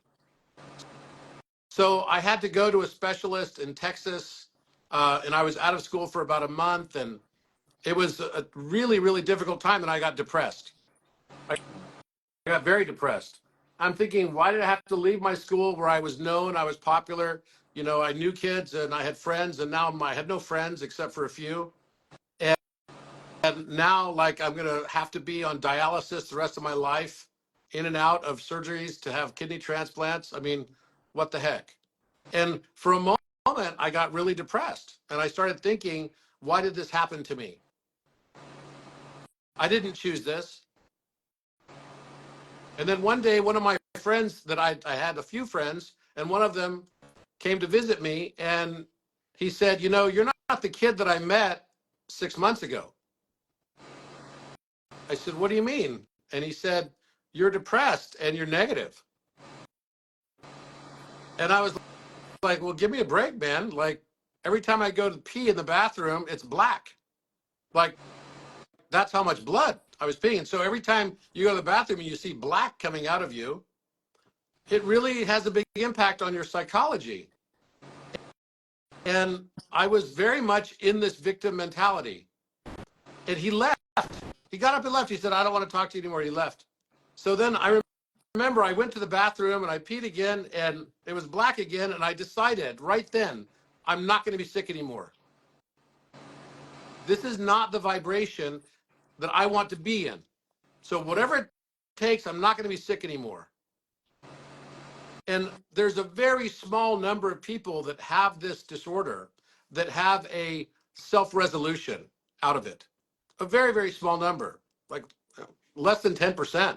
So I had to go to a specialist in Texas, and I was out of school for about a month, and it was a really, really difficult time, and I got depressed. I got very depressed. I'm thinking, why did I have to leave my school where I was known, I was popular, I knew kids and I had friends, and now I had no friends except for a few. And now, like, I'm going to have to be on dialysis the rest of my life, in and out of surgeries to have kidney transplants. I mean, what the heck? And for a moment, I got really depressed, and I started thinking, why did this happen to me? I didn't choose this. And then one day, one of my friends that I had a few friends, and one of them came to visit me, and he said, you're not the kid that I met 6 months ago. I said, what do you mean? And he said, you're depressed and you're negative. And I was like, well, give me a break, man. Like every time I go to pee in the bathroom, it's black. Like that's how much blood I was peeing. And so every time you go to the bathroom and you see black coming out of you, it really has a big impact on your psychology. And I was very much in this victim mentality. And he left. He got up and left. He said, I don't want to talk to you anymore. He left. So then I remember I went to the bathroom and I peed again and it was black again. And I decided right then, I'm not going to be sick anymore. This is not the vibration that I want to be in. So whatever it takes, I'm not going to be sick anymore. And there's a very small number of people that have this disorder that have a self-resolution out of it. A very, very small number, like less than 10%.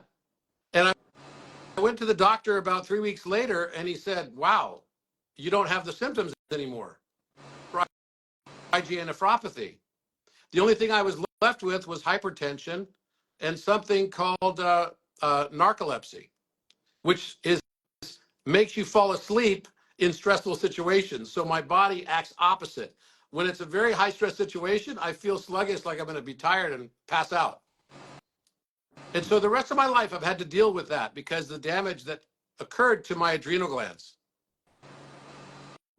And I went to the doctor about 3 weeks later and he said, wow, you don't have the symptoms anymore. IgA nephropathy. The only thing I was left with was hypertension and something called narcolepsy, which makes you fall asleep in stressful situations. So my body acts opposite. When it's a very high stress situation, I feel sluggish, like I'm going to be tired and pass out. And so the rest of my life, I've had to deal with that because the damage that occurred to my adrenal glands.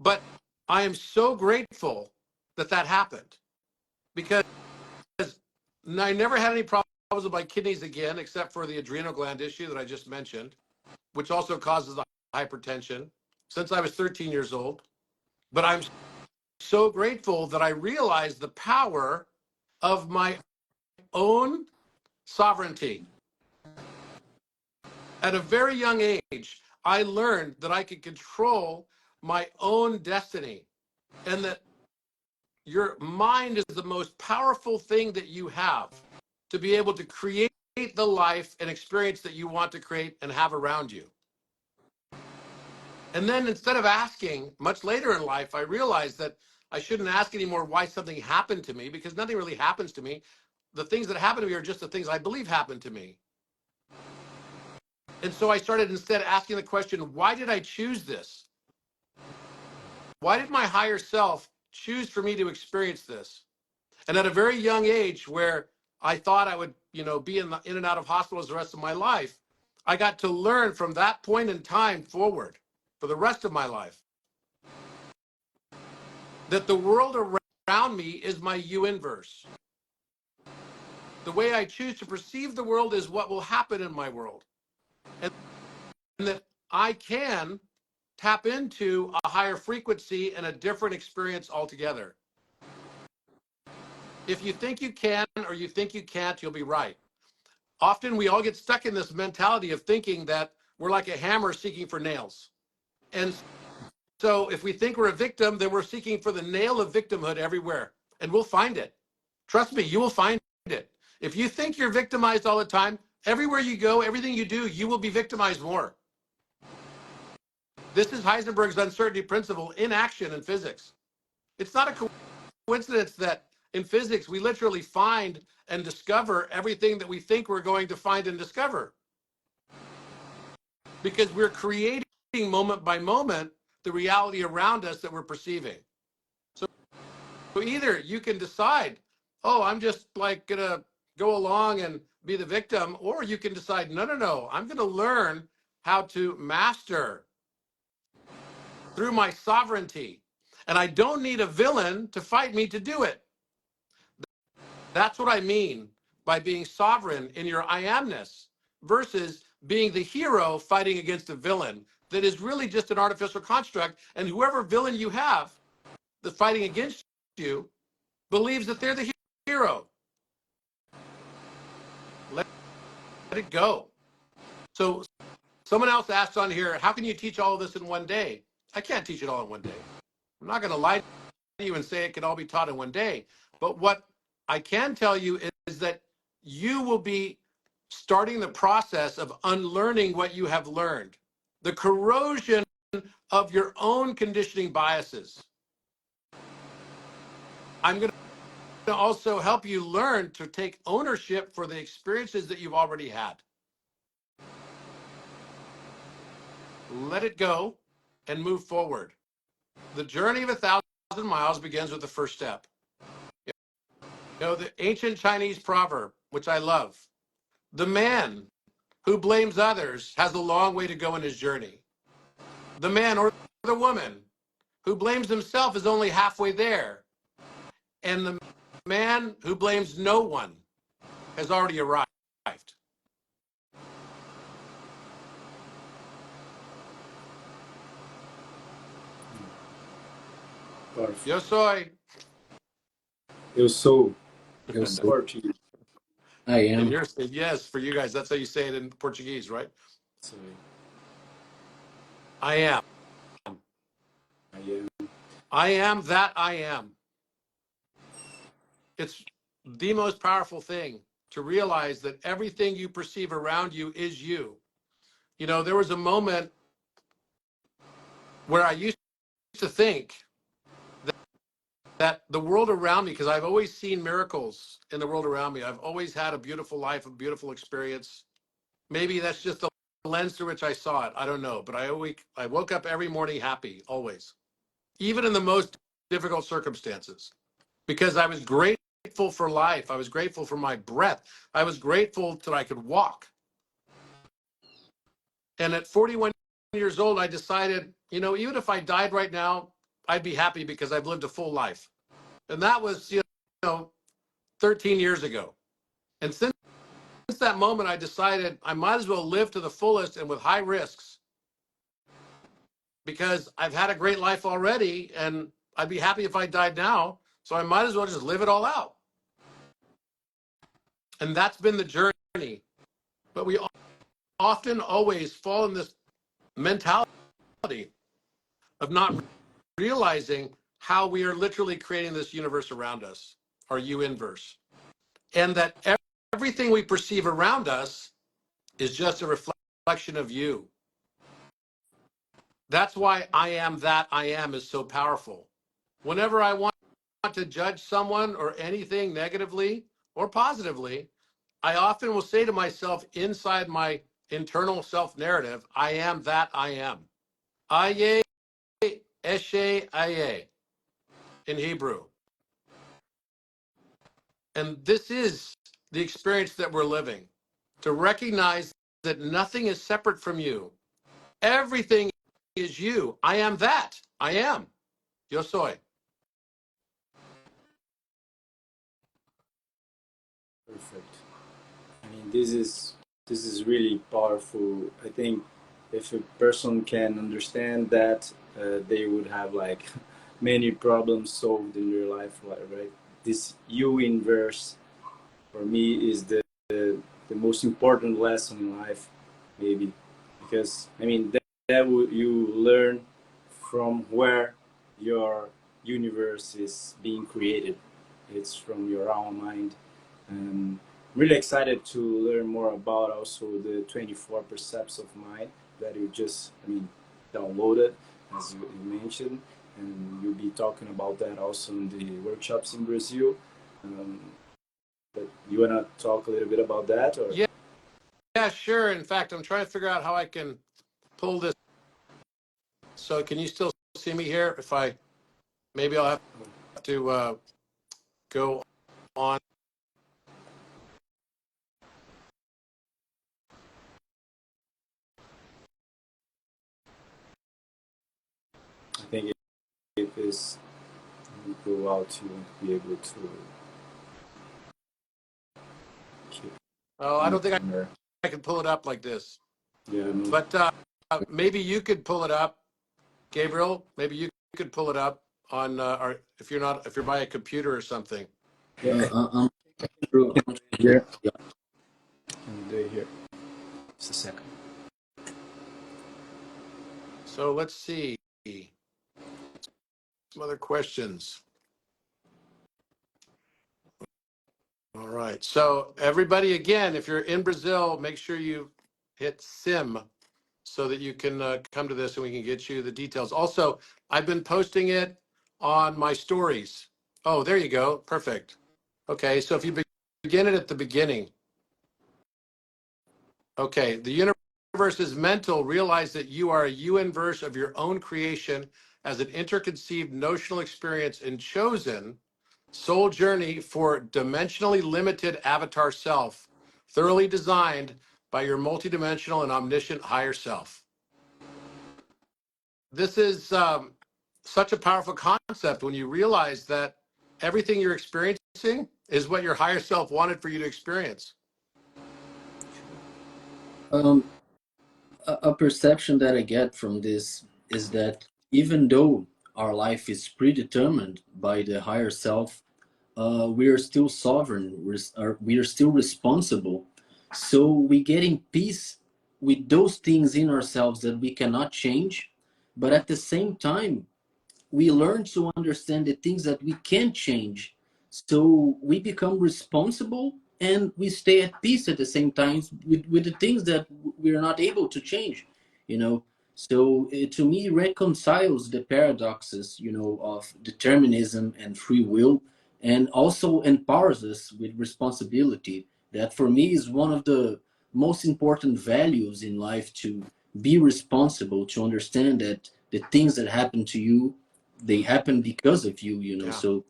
But I am so grateful that that happened because I never had any problems with my kidneys again, except for the adrenal gland issue that I just mentioned, which also causes the hypertension since I was 13 years old. But I'm so grateful that I realized the power of my own sovereignty. At a very young age, I learned that I could control my own destiny and that your mind is the most powerful thing that you have to be able to create the life and experience that you want to create and have around you. And then instead of asking, much later in life, I realized that I shouldn't ask anymore why something happened to me, because nothing really happens to me. The things that happen to me are just the things I believe happened to me. And so I started instead asking the question, why did I choose this? Why did my higher self choose for me to experience this? And at a very young age, where I thought I would, be in and out of hospitals the rest of my life, I got to learn from that point in time forward for the rest of my life that the world around me is my U-inverse. The way I choose to perceive the world is what will happen in my world. And that I can tap into a higher frequency and a different experience altogether. If you think you can or you think you can't, you'll be right. Often we all get stuck in this mentality of thinking that we're like a hammer seeking for nails. And so if we think we're a victim, then we're seeking for the nail of victimhood everywhere. And we'll find it. Trust me, you will find it. If you think you're victimized all the time, everywhere you go, everything you do, you will be victimized more. This is Heisenberg's uncertainty principle in action in physics. It's not a coincidence that in physics, we literally find and discover everything that we think we're going to find and discover. Because we're creating moment by moment the reality around us that we're perceiving. So either you can decide, oh, I'm just like gonna go along and be the victim, or you can decide, no, I'm gonna learn how to master through my sovereignty. And I don't need a villain to fight me to do it. That's what I mean by being sovereign in your I amness versus being the hero fighting against a villain that is really just an artificial construct. And whoever villain you have that's fighting against you believes that they're the hero. Let it go. So someone else asked on here, how can you teach all of this in one day? I can't teach it all in one day. I'm not going to lie to you and say it can all be taught in one day. But what I can tell you is that you will be starting the process of unlearning what you have learned. The corrosion of your own conditioning biases. I'm going to also help you learn to take ownership for the experiences that you've already had. Let it go and move forward. The journey of 1,000 miles begins with the first step. You know, the ancient Chinese proverb, which I love, the man who blames others has a long way to go in his journey. The man or the woman who blames himself is only halfway there. And the man who blames no one has already arrived. Perfect. Yo soy. Eu sou. Eu sou. Portuguese. I And am. you're, yes, for you guys, that's how you say it in Portuguese, right? Sorry. I am. I am. I am that I am. It's the most powerful thing to realize that everything you perceive around you is you. You know, there was a moment where I used to think that the world around me, because I've always seen miracles in the world around me. I've always had a beautiful life, a beautiful experience. Maybe that's just the lens through which I saw it. I don't know. But I woke up every morning happy, always, even in the most difficult circumstances, because I was grateful for life. I was grateful for my breath. I was grateful that I could walk. And at 41 years old, I decided, you know, even if I died right now, I'd be happy because I've lived a full life. And that was, you know, 13 years ago. And since that moment, I decided I might as well live to the fullest and with high risks, because I've had a great life already and I'd be happy if I died now. So I might as well just live it all out. And that's been the journey. But we often always fall in this mentality of not realizing how we are literally creating this universe around us, our you inverse. And that everything we perceive around us is just a reflection of you. That's why I am that I am is so powerful. Whenever I want to judge someone or anything negatively or positively, I often will say to myself inside my internal self narrative, I am that I am. Aye, eshe, aye, in Hebrew. And this is the experience that we're living, to recognize that nothing is separate from you. Everything is you. I am that. I am. Yo soy. Perfect. I mean, this is really powerful. I think if a person can understand that, they would have like many problems solved in their life, right? This you inverse for me is the most important lesson in life, maybe, because I mean that you learn from where your universe is being created. It's from your own mind. And really excited to learn more about also the 24 precepts of mind that you just, I mean, downloaded, as you mentioned, and you'll be talking about that also in the workshops in Brazil. But you wanna talk a little bit about that, or? Yeah, sure. In fact, I'm trying to figure out how I can pull this. So can you still see me here? If I, maybe I'll have to go on. I think if it's go out, you won't be able to keep Oh, I don't think on there. I can pull it up like this. Yeah, no. But maybe you could pull it up, Gabriel. Maybe you could pull it up on, or if you're by a computer or something. Yeah. I'm through Here. And do it here. Just a second. So let's see. Some other questions. All right. So everybody, again, if you're in Brazil, make sure you hit sim so that you can come to this and we can get you the details. Also, I've been posting it on my stories. Oh, there you go. Perfect. Okay. So if you begin it at the beginning. Okay. The universe is mental. Realize that you are a you inverse of your own creation as an interconceived notional experience and chosen soul journey for dimensionally limited avatar self, thoroughly designed by your multidimensional and omniscient higher self. This is such a powerful concept when you realize that everything you're experiencing is what your higher self wanted for you to experience. A perception that I get from this is that even though our life is predetermined by the higher self, we are still sovereign. We are still responsible. So we get in peace with those things in ourselves that we cannot change, but at the same time, we learn to understand the things that we can change. So we become responsible and we stay at peace at the same time with the things that we're not able to change, you know. So it, to me, reconciles the paradoxes, you know, of determinism and free will, and also empowers us with responsibility. That for me is one of the most important values in life, to be responsible, to understand that the things that happen to you, they happen because of you, you know. Yeah. So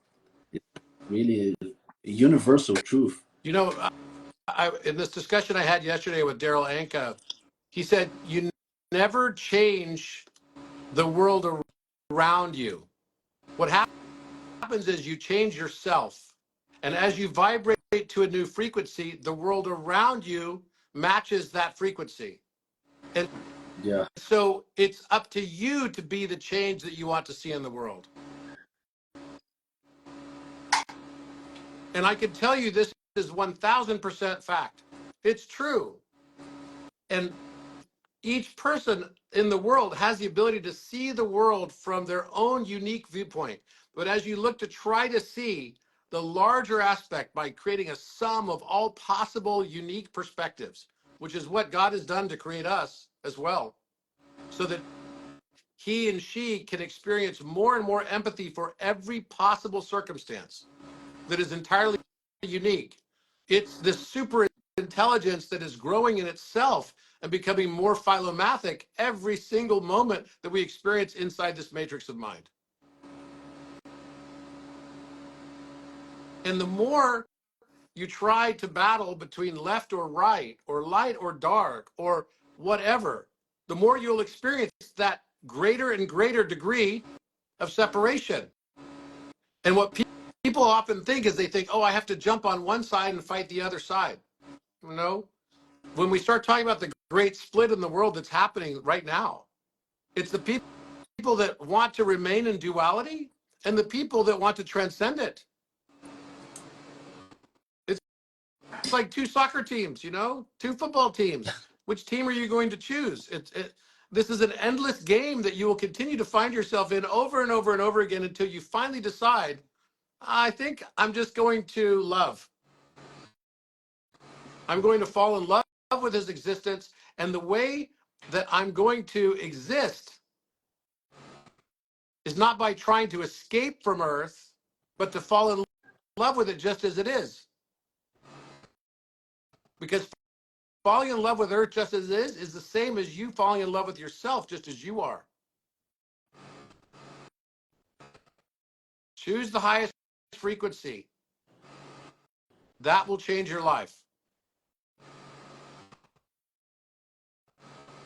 it's really a universal truth. You know, in this discussion I had yesterday with Daryl Anka, he said, you never change the world around you. What happens is you change yourself. And as you vibrate to a new frequency, the world around you matches that frequency. And Yeah. so it's up to you to be the change that you want to see in the world. And I can tell you this is 1000% fact. It's true. And each person in the world has the ability to see the world from their own unique viewpoint. But as you look to try to see the larger aspect by creating a sum of all possible unique perspectives, which is what God has done to create us as well, so that he and she can experience more and more empathy for every possible circumstance that is entirely unique. It's this super intelligence that is growing in itself and becoming more philomathic every single moment that we experience inside this matrix of mind. And the more you try to battle between left or right, or light or dark, or whatever, the more you'll experience that greater and greater degree of separation. And what people often think is they think, oh, I have to jump on one side and fight the other side. No. When we start talking about the great split in the world that's happening right now, it's the people that want to remain in duality and the people that want to transcend it. It's like two soccer teams, you know, two football teams. Which team are you going to choose? This is an endless game that you will continue to find yourself in over and over and over again until you finally decide, I think I'm just going to love. I'm going to fall in love with his existence, and the way that I'm going to exist is not by trying to escape from Earth, but to fall in love with it just as it is. Because falling in love with Earth just as it is the same as you falling in love with yourself just as you are. Choose the highest frequency. That will change your life.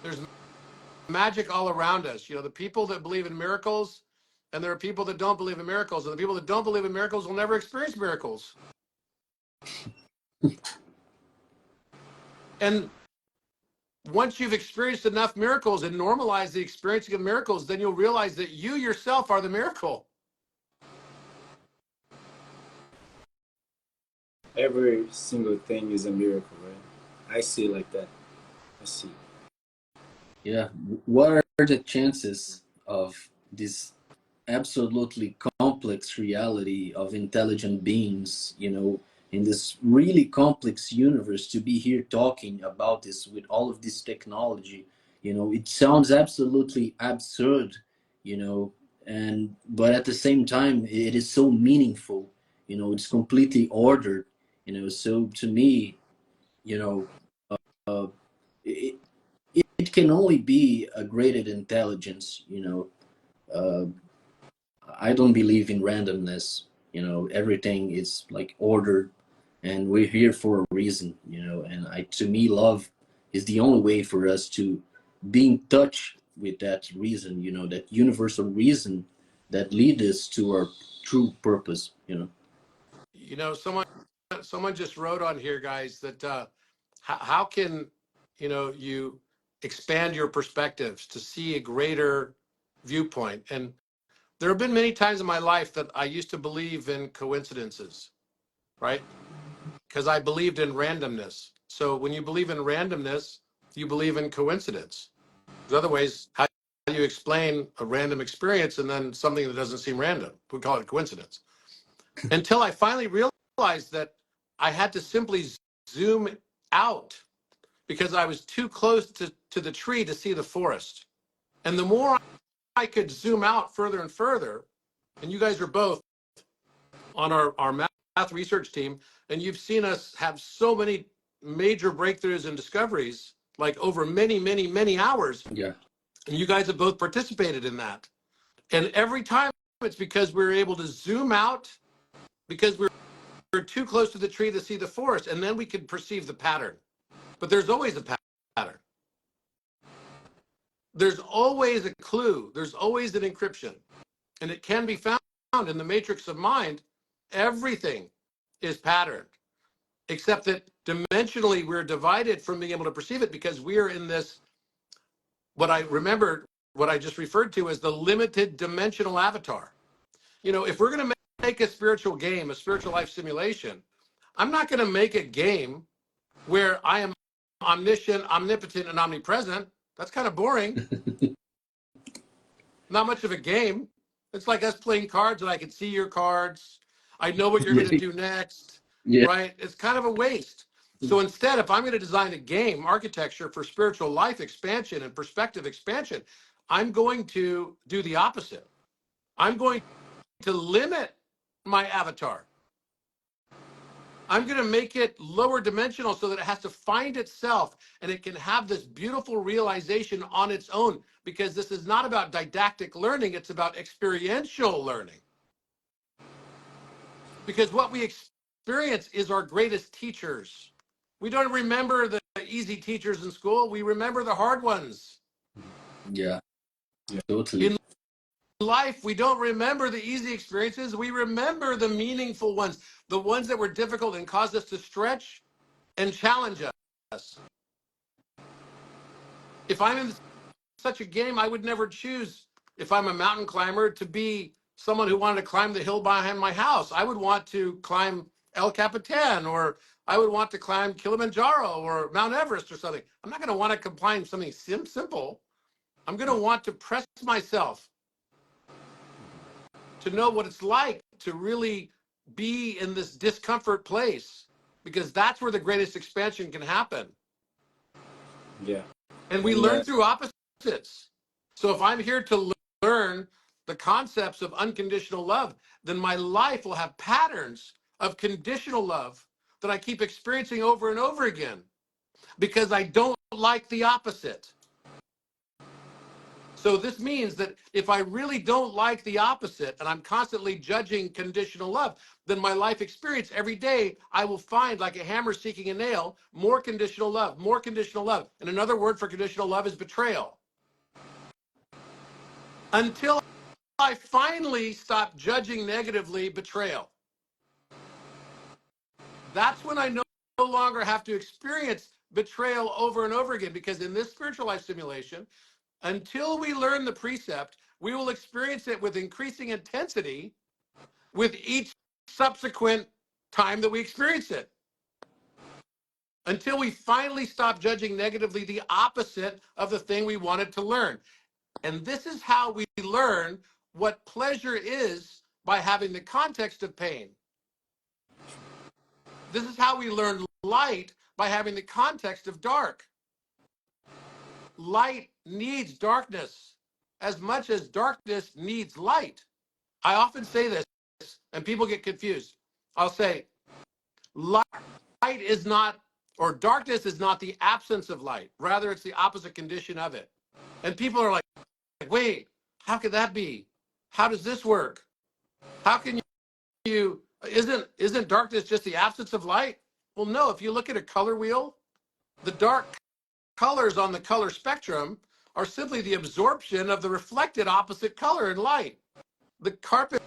There's magic all around us. You know, the people that believe in miracles, and there are people that don't believe in miracles, and the people that don't believe in miracles will never experience miracles. And once you've experienced enough miracles and normalized the experiencing of miracles, then you'll realize that you yourself are the miracle. Every single thing is a miracle, right? I see it like that. I see. Yeah. What are the chances of this absolutely complex reality of intelligent beings, you know, in this really complex universe, to be here talking about this with all of this technology? You know, it sounds absolutely absurd, you know, and but at the same time it is so meaningful, you know. It's completely ordered, you know. So to me, you know, it, it can only be a graded intelligence, you know, I don't believe in randomness. You know, everything is like ordered, and we're here for a reason. You know, and to me, love is the only way for us to be in touch with that reason. You know, that universal reason that leads us to our true purpose. You know. You know, someone just wrote on here, guys, that how can you expand your perspectives to see a greater viewpoint? And there have been many times in my life that I used to believe in coincidences, right? Because I believed in randomness. So when you believe in randomness, you believe in coincidence. There's other ways. How do you explain a random experience and then something that doesn't seem random? We call it coincidence. Until I finally realized that I had to simply zoom out because I was too close to the tree to see the forest. And the more I could zoom out further and further, and you guys are both on our math research team, and you've seen us have so many major breakthroughs and discoveries, like over many, many, many hours. Yeah. And you guys have both participated in that. And every time it's because we're able to zoom out because we're too close to the tree to see the forest, and then we can perceive the pattern. But there's always a pattern. There's always a clue. There's always an encryption. And it can be found in the matrix of mind. Everything is patterned, except that dimensionally we're divided from being able to perceive it because we are in this, what I just referred to as the limited dimensional avatar. You know, if we're going to make a spiritual game, a spiritual life simulation, I'm not going to make a game where I am omniscient, omnipotent, and omnipresent. That's kind of boring. Not much of a game. It's like us playing cards and I can see your cards. I know what you're going to do next, Yeah. right? It's kind of a waste. So instead, if I'm going to design a game architecture for spiritual life expansion and perspective expansion, I'm going to do the opposite. I'm going to limit my avatar. I'm going to make it lower dimensional so that it has to find itself and it can have this beautiful realization on its own, because this is not about didactic learning, it's about experiential learning. Because what we experience is our greatest teachers. We don't remember the easy teachers in school, we remember the hard ones. Yeah. Totally. In life, we don't remember the easy experiences, we remember the meaningful ones, the ones that were difficult and caused us to stretch and challenge us. If I'm in such a game, I would never choose, if I'm a mountain climber, to be someone who wanted to climb the hill behind my house. I would want to climb El Capitan, or I would want to climb Kilimanjaro or Mount Everest or something. I'm not going to want to climb something simple. I'm going to want to press myself to know what it's like to really be in this discomfort place, because that's where the greatest expansion can happen. Yeah. And we learn through opposites. So if I'm here to learn the concepts of unconditional love, then my life will have patterns of conditional love that I keep experiencing over and over again because I don't like the opposite. So this means that if I really don't like the opposite and I'm constantly judging conditional love, then my life experience every day, I will find, like a hammer seeking a nail, more conditional love, more conditional love. And another word for conditional love is betrayal. Until I finally stop judging negatively betrayal. That's when I no longer have to experience betrayal over and over again, because in this spiritual life simulation, until we learn the precept, we will experience it with increasing intensity with each subsequent time that we experience it. Until we finally stop judging negatively the opposite of the thing we wanted to learn. And this is how we learn what pleasure is, by having the context of pain. This is how we learn light, by having the context of dark. Light needs darkness as much as darkness needs light. I often say this, and people get confused. I'll say, light is not, or darkness is not the absence of light. Rather, it's the opposite condition of it. And people are like, wait, how could that be? How does this work? How can you, isn't darkness just the absence of light? Well, no, if you look at a color wheel, the dark colors on the color spectrum are simply the absorption of the reflected opposite color in light. The carpet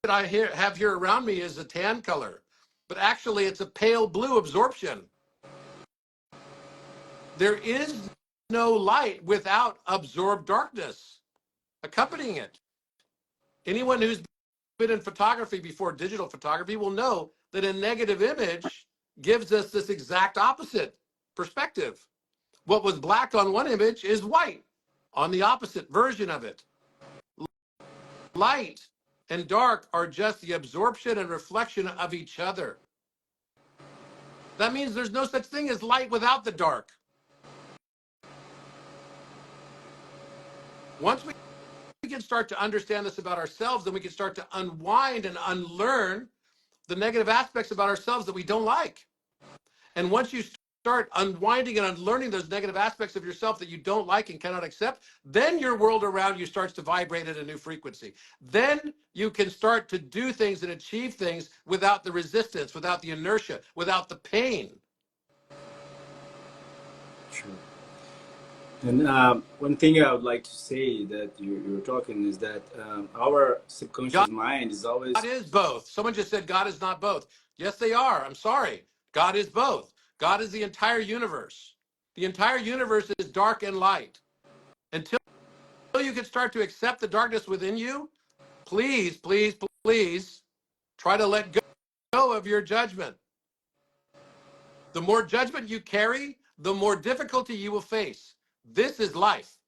that I have here around me is a tan color, but actually it's a pale blue absorption. There is no light without absorbed darkness accompanying it. Anyone who's been in photography before, digital photography, will know that a negative image gives us this exact opposite perspective. What was black on one image is white on the opposite version of it. Light and dark are just the absorption and reflection of each other. That means there's no such thing as light without the dark. Once we can start to understand this about ourselves, then we can start to unwind and unlearn the negative aspects about ourselves that we don't like. And once you start unwinding and unlearning those negative aspects of yourself that you don't like and cannot accept, then your world around you starts to vibrate at a new frequency. Then you can start to do things and achieve things without the resistance, without the inertia, without the pain. Sure. And one thing I would like to say that you're talking is that our subconscious mind is always... God is both. Someone just said God is not both. Yes, they are. I'm sorry. God is both. God is the entire universe. The entire universe is dark and light. Until you can start to accept the darkness within you, please, please, please try to let go of your judgment. The more judgment you carry, the more difficulty you will face. This is life.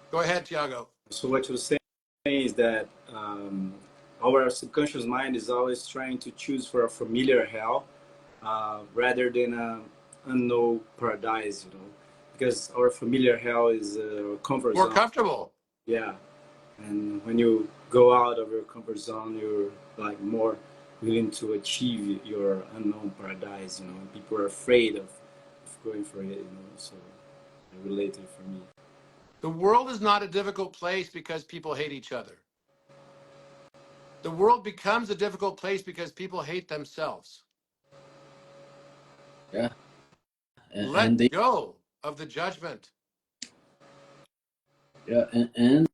Go ahead, Tiago. So what you're saying is that our subconscious mind is always trying to choose for a familiar hell rather than an unknown paradise, you know, because our familiar hell is a comfort zone. More comfortable. Yeah. And when you go out of your comfort zone, you're like more willing to achieve your unknown paradise, you know. People are afraid of going for it, you know, so I relate it for me. The world is not a difficult place because people hate each other. The world becomes a difficult place because people hate themselves. Yeah. Let go of the judgment. Yeah, and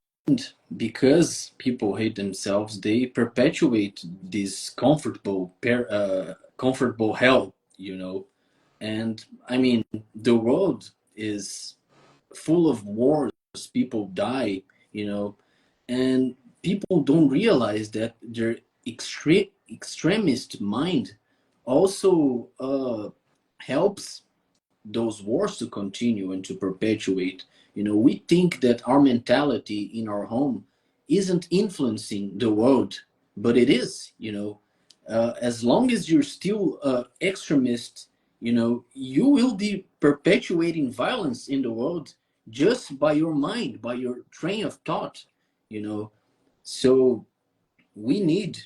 because people hate themselves, they perpetuate this comfortable hell, you know. And I mean, the world is full of wars, people die, you know, and people don't realize that their extremist mind also helps those wars to continue and to perpetuate. You know, we think that our mentality in our home isn't influencing the world, but it is. You know, as long as you're still extremist, you know, you will be perpetuating violence in the world just by your mind, by your train of thought. You know, so we need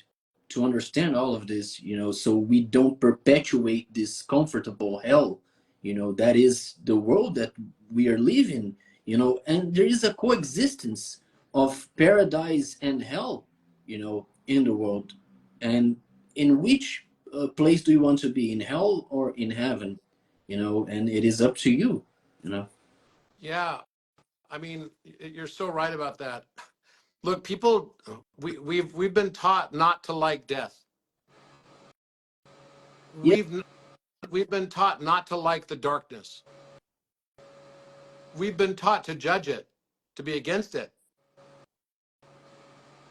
to understand all of this, you know, so we don't perpetuate this comfortable hell, you know, that is the world that we are living, you know, and there is a coexistence of paradise and hell, you know, in the world. And in which place do you want to be, in hell or in heaven, you know, and it is up to you, you know. Yeah, I mean, you're so right about that. Look, people, we've been taught not to like death. Yeah. We've been taught not to like the darkness. We've been taught to judge it, to be against it.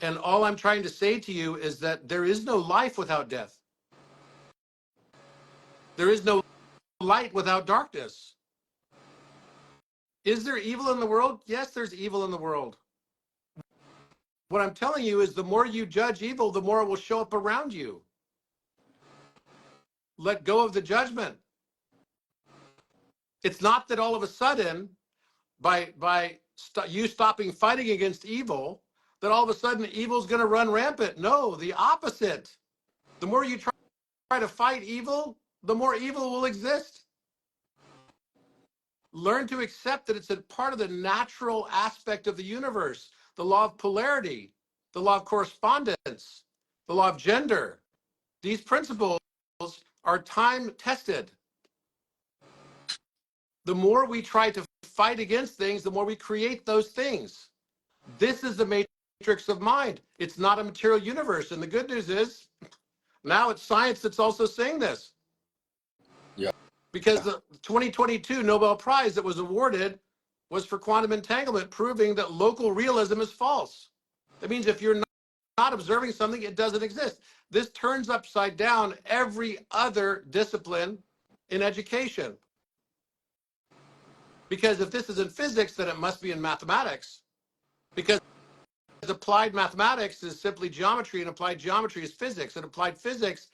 And all I'm trying to say to you is that there is no life without death. There is no light without darkness. Is there evil in the world? Yes, there's evil in the world. What I'm telling you is the more you judge evil, the more it will show up around you. Let go of the judgment. It's not that all of a sudden, by you stopping fighting against evil, that all of a sudden evil's going to run rampant. No, the opposite. The more you try to fight evil, the more evil will exist. Learn to accept that it's a part of the natural aspect of the universe, the law of polarity, the law of correspondence, the law of gender. These principles are time tested. The more we try to fight against things, the more we create those things. This is the matrix of mind. It's not a material universe. And the good news is now it's science that's also saying this. Yeah. Because the 2022 Nobel Prize that was awarded was for quantum entanglement, proving that local realism is false. That means if you're not observing something, it doesn't exist. This turns upside down every other discipline in education. Because if this is in physics, then it must be in mathematics. Because applied mathematics is simply geometry, and applied geometry is physics, and applied physics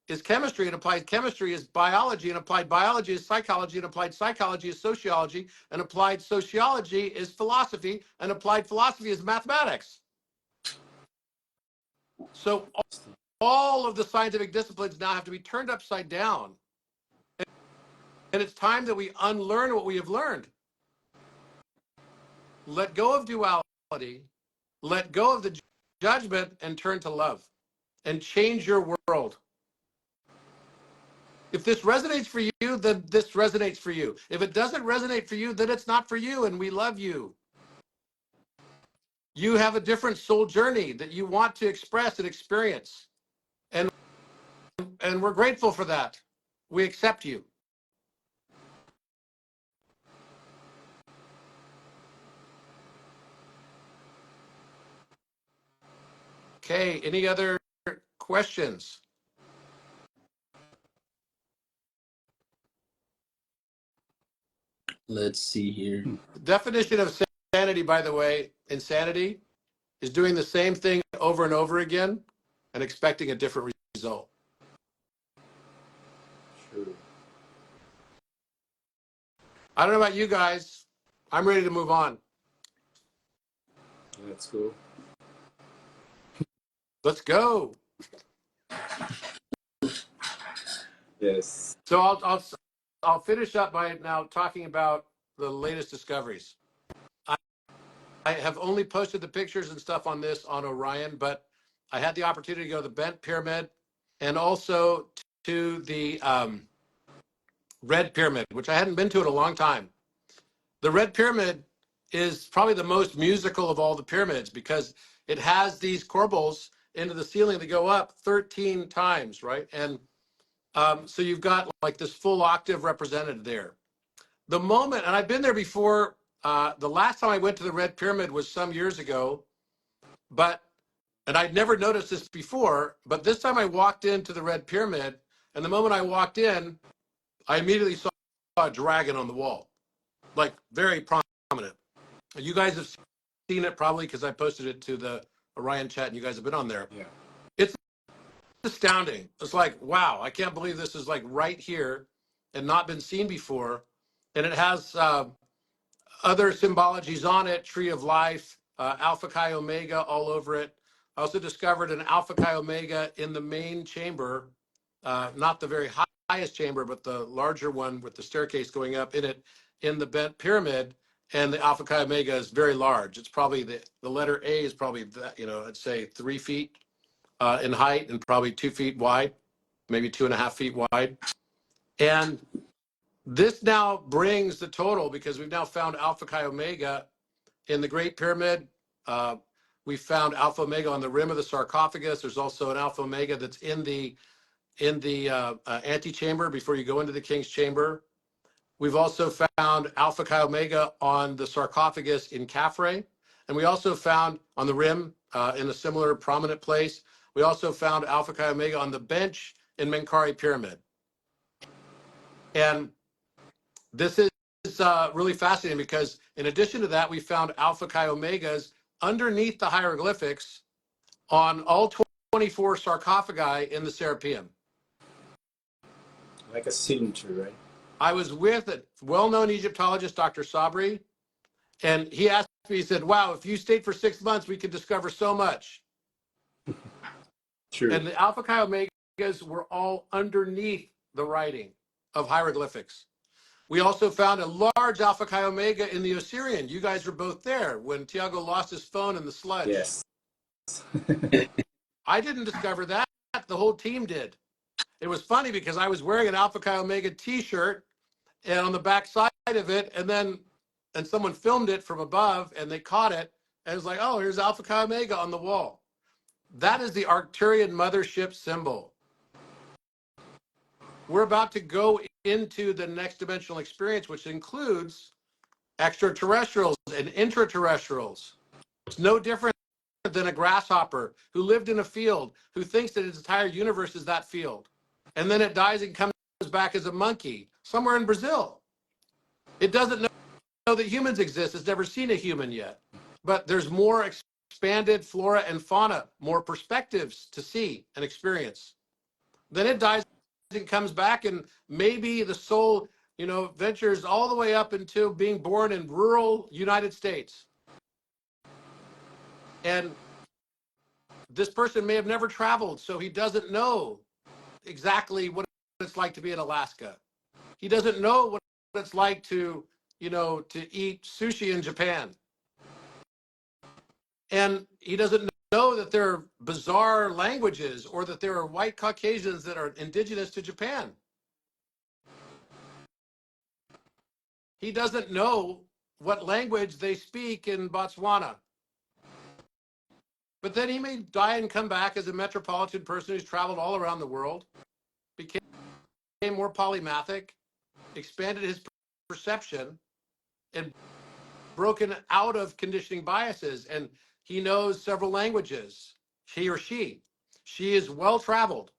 is chemistry, and applied chemistry is biology, and applied biology is psychology, and applied psychology is sociology, and applied sociology is philosophy, and applied philosophy is mathematics. So all of the scientific disciplines now have to be turned upside down. And it's time that we unlearn what we have learned. Let go of duality, let go of the judgment, and turn to love and change your world. If this resonates for you, then this resonates for you. If it doesn't resonate for you, then it's not for you, and we love you. You have a different soul journey that you want to express and experience. And we're grateful for that. We accept you. Okay, any other questions? Let's see here. The definition of sanity, by the way, insanity is doing the same thing over and over again and expecting a different result. True. I don't know about you guys. I'm ready to move on. That's cool. Let's go. Yes. So I'll finish up by now talking about the latest discoveries. I have only posted the pictures and stuff on this on Orion, but I had the opportunity to go to the Bent Pyramid and also to the Red Pyramid, which I hadn't been to in a long time. The Red Pyramid is probably the most musical of all the pyramids because it has these corbels into the ceiling that go up 13 times, right? And so you've got like this full octave represented there. The moment, and I've been there before, the last time I went to the Red Pyramid was some years ago, and I'd never noticed this before, but this time I walked into the Red Pyramid, and the moment I walked in, I immediately saw a dragon on the wall, like very prominent. You guys have seen it probably because I posted it to the Orion chat and you guys have been on there. Yeah. It's astounding. It's like, wow, I can't believe this is like right here and not been seen before. And it has other symbologies on it, Tree of Life, Alpha Chi Omega all over it. I also discovered an Alpha Chi Omega in the main chamber, not the very highest chamber, but the larger one with the staircase going up in it, in the Bent Pyramid. And the Alpha Chi Omega is very large. It's probably the letter A is probably, I'd say 3 feet in height and probably 2 feet wide, maybe 2.5 feet wide. And this now brings the total, because we've now found Alpha Chi Omega in the Great Pyramid. We found Alpha Omega on the rim of the sarcophagus. There's also an Alpha Omega that's in the antechamber before you go into the King's Chamber. We've also found Alpha Chi Omega on the sarcophagus in Khafre. And we also found on the rim in a similar prominent place. We also found Alpha Chi Omega on the bench in Menkaure Pyramid. And this is really fascinating because in addition to that, we found Alpha Chi Omegas underneath the hieroglyphics on all 24 sarcophagi in the Serapeum. Like a signature, right? I was with a well-known Egyptologist, Dr. Sabri, and he asked me, he said, wow, if you stayed for 6 months, we could discover so much. True. And the Alpha Chi Omegas were all underneath the writing of hieroglyphics. We also found a large Alpha Chi Omega in the Osirian. You guys were both there when Tiago lost his phone in the sludge. Yes. I didn't discover that. The whole team did. It was funny because I was wearing an Alpha Chi Omega t-shirt, and on the back side of it, and someone filmed it from above, and they caught it, and it was like, oh, here's Alpha Chi Omega on the wall. That is the Arcturian mothership symbol. We're about to go into the next dimensional experience, which includes extraterrestrials and intraterrestrials. It's no different than a grasshopper who lived in a field, who thinks that its entire universe is that field. And then it dies and comes back as a monkey somewhere in Brazil. It doesn't know that humans exist. It's never seen a human yet. But there's more expanded flora and fauna, more perspectives to see and experience. Then it dies and comes back, and maybe the soul, ventures all the way up into being born in rural United States. And this person may have never traveled, so he doesn't know exactly what it's like to be in Alaska. He doesn't know what it's like to eat sushi in Japan. And he doesn't know that there are bizarre languages or that there are white Caucasians that are indigenous to Japan. He doesn't know what language they speak in Botswana. But then he may die and come back as a metropolitan person who's traveled all around the world, became more polymathic, expanded his perception, and broken out of conditioning biases. And he knows several languages, he or she. She is well-traveled.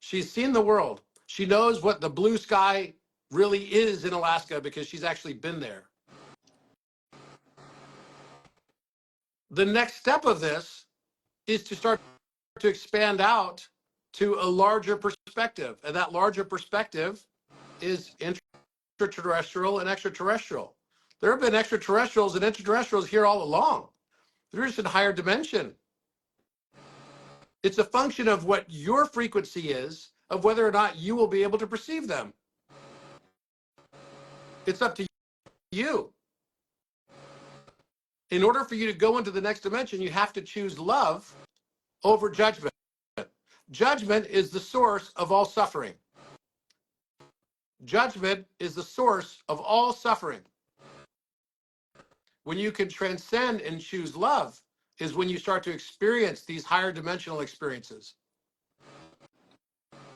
She's seen the world. She knows what the blue sky really is in Alaska because she's actually been there. The next step of this is to start to expand out to a larger perspective. And that larger perspective is intraterrestrial and extraterrestrial. There have been extraterrestrials and intraterrestrials here all along. They're just in a higher dimension. It's a function of what your frequency is, of whether or not you will be able to perceive them. It's up to you. In order for you to go into the next dimension, you have to choose love over judgment. Judgment is the source of all suffering. Judgment is the source of all suffering. When you can transcend and choose love is when you start to experience these higher dimensional experiences.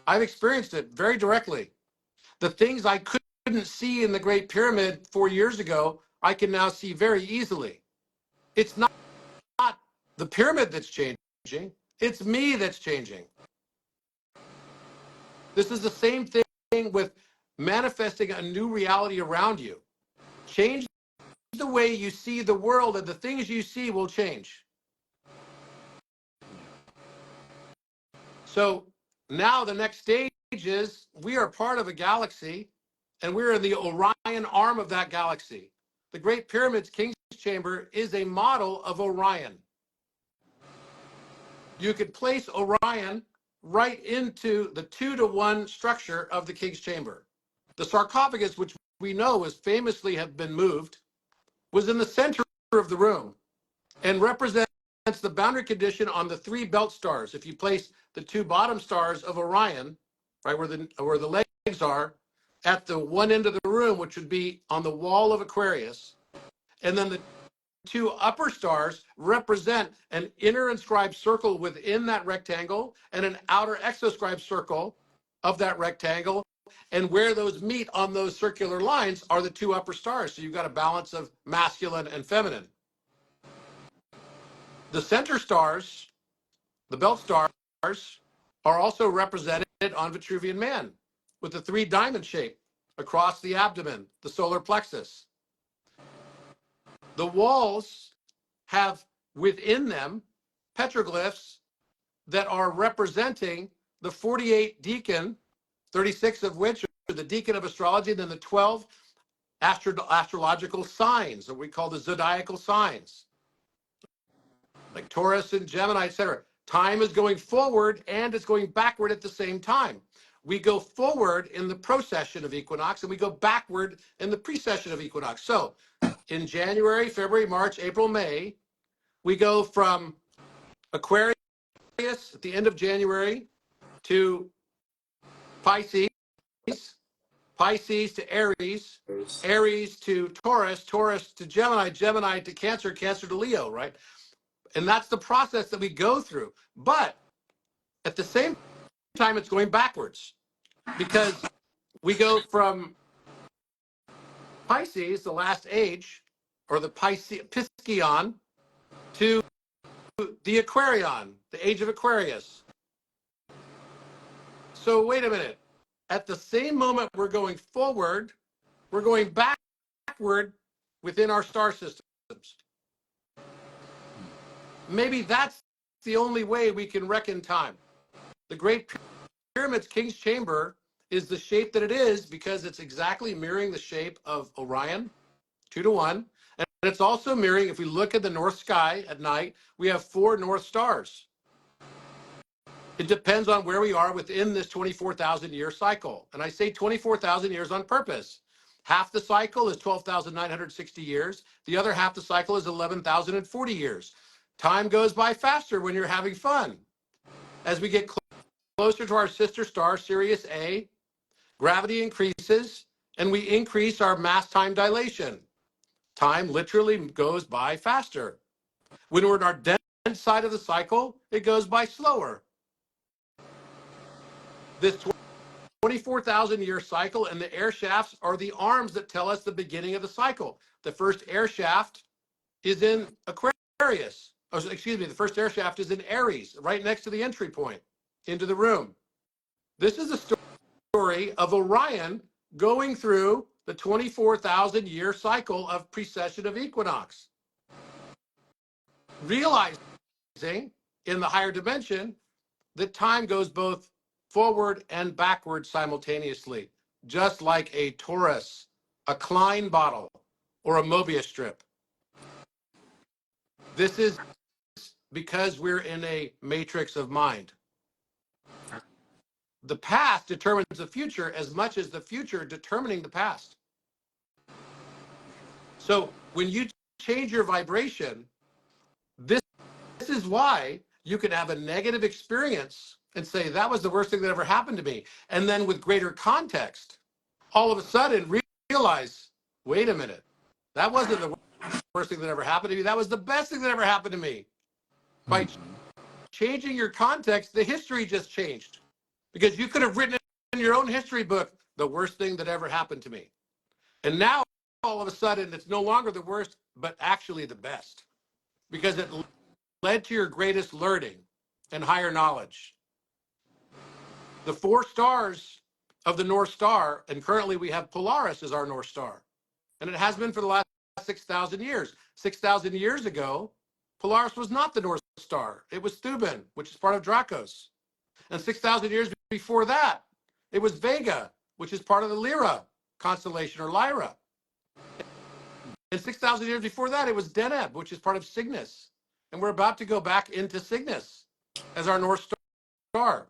I've experienced it very directly. The things I couldn't see in the Great Pyramid 4 years ago, I can now see very easily. It's not the pyramid that's changing, it's me that's changing. This is the same thing with manifesting a new reality around you. Change the way you see the world, and the things you see will change. So now the next stage is we are part of a galaxy, and we're in the Orion arm of that galaxy. The Great Pyramid's King's Chamber is a model of Orion. You could place Orion right into the 2-to-1 structure of the King's Chamber. The sarcophagus, which we know is famously have been moved, was in the center of the room and represents the boundary condition on the 3 belt stars. If you place the 2 bottom stars of Orion, right where the legs are, at the one end of the room, which would be on the wall of Aquarius, and then the 2 upper stars represent an inner inscribed circle within that rectangle and an outer exoscribed circle of that rectangle. And where those meet on those circular lines are the 2 upper stars. So you've got a balance of masculine and feminine. The center stars, the belt stars, are also represented on Vitruvian Man with the 3 diamond shape across the abdomen, the solar plexus. The walls have within them petroglyphs that are representing the 48 decan, 36 of which are the decan of astrology, and then the 12 astrological signs that we call the zodiacal signs, like Taurus and Gemini, etc. Time is going forward and it's going backward at the same time. we go forward in the procession of equinox and we go backward in the precession of equinox. So in January, February, March, April, May, we go from Aquarius at the end of January to Pisces, Pisces to Aries, Aries to Taurus, Taurus to Gemini, Gemini to Cancer, Cancer to Leo, right? And that's the process that we go through. But at the same time, it's going backwards because we go from Pisces, the last age, or the Pisceon, to the Aquarion, the age of Aquarius. So wait a minute. At the same moment we're going forward, we're going backward within our star systems. Maybe that's the only way we can reckon time. The Great Pyramid's King's Chamber is the shape that it is because it's exactly mirroring the shape of Orion, 2-to-1. And it's also mirroring, if we look at the north sky at night, we have 4 north stars. It depends on where we are within this 24,000 year cycle. And I say 24,000 years on purpose. Half the cycle is 12,960 years. The other half the cycle is 11,040 years. Time goes by faster when you're having fun. As we get closer to our sister star, Sirius A, gravity increases and we increase our mass time dilation. Time literally goes by faster. When we're in our dense side of the cycle, it goes by slower. This 24,000 year cycle and the air shafts are the arms that tell us the beginning of the cycle. The first air shaft is in Aquarius. Oh, excuse me, the first air shaft is in Aries, right next to the entry point into the room. This is a story of Orion going through the 24,000 year cycle of precession of equinox. Realizing in the higher dimension that time goes both forward and backward simultaneously, just like a torus, a Klein bottle, or a Mobius strip. This is because we're in a matrix of mind. The past determines the future as much as the future determining the past. So when you change your vibration, this is why you can have a negative experience and say, that was the worst thing that ever happened to me. And then with greater context, all of a sudden realize, wait a minute, that wasn't the worst thing that ever happened to me. That was the best thing that ever happened to me. By changing your context, the history just changed. Because you could have written in your own history book, the worst thing that ever happened to me. And now, all of a sudden, it's no longer the worst, but actually the best. Because it led to your greatest learning and higher knowledge. The 4 stars of the North Star, and currently we have Polaris as our North Star. And it has been for the last 6,000 years. 6,000 years ago, Polaris was not the North Star. It was Thuban, which is part of Dracos. And 6,000 years before that, it was Vega, which is part of the Lyra constellation, or Lyra. And 6,000 years before that, it was Deneb, which is part of Cygnus. And we're about to go back into Cygnus as our North Star.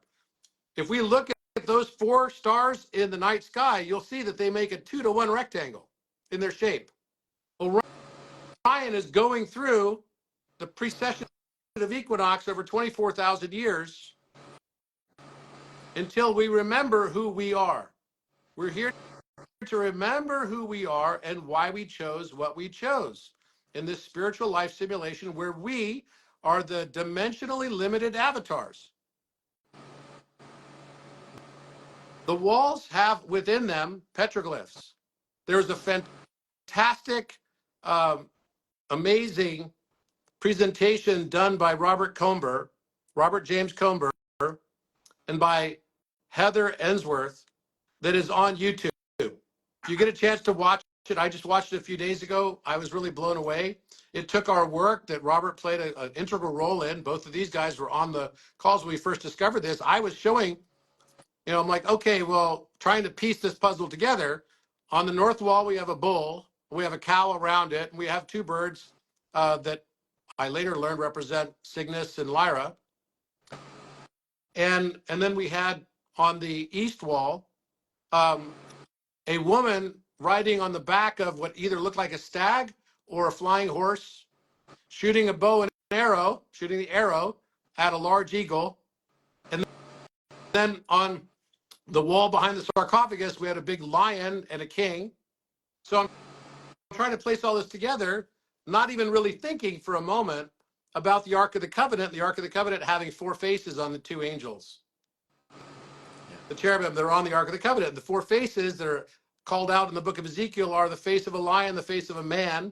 If we look at those 4 stars in the night sky, you'll see that they make a 2-to-1 rectangle in their shape. Orion is going through the precession of equinox over 24,000 years until we remember who we are. We're here to remember who we are and why we chose what we chose in this spiritual life simulation where we are the dimensionally limited avatars. The walls have within them petroglyphs. There's a fantastic, amazing presentation done by Robert James Comber, and by Heather Ensworth that is on YouTube. If you get a chance to watch it, I just watched it a few days ago. I was really blown away. It took our work that Robert played an integral role in. Both of these guys were on the calls when we first discovered this. I was showing, I'm like, okay, well, trying to piece this puzzle together. On the north wall, we have a bull. We have a cow around it. And we have 2 birds that I later learned represent Cygnus and Lyra. And then we had on the east wall, a woman riding on the back of what either looked like a stag or a flying horse, shooting a bow and arrow, shooting the arrow at a large eagle. And then on the wall behind the sarcophagus, we had a big lion and a king. So I'm trying to place all this together, not even really thinking for a moment about the Ark of the Covenant having 4 faces on the 2 angels. The cherubim that are on the Ark of the Covenant. The 4 faces that are called out in the book of Ezekiel are the face of a lion, the face of a man,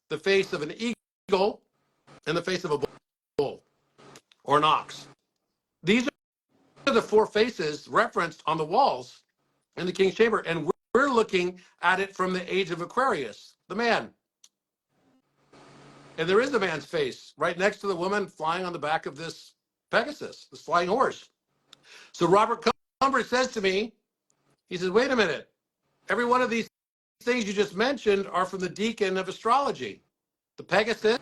the face of an eagle, and the face of a bull or an ox. These are the 4 faces referenced on the walls in the king's chamber. And we're looking at it from the age of Aquarius, the man. And there is a man's face right next to the woman flying on the back of this Pegasus, this flying horse. So Robert Cumber says to me, he says, wait a minute. Every one of these things you just mentioned are from the deacon of astrology. The Pegasus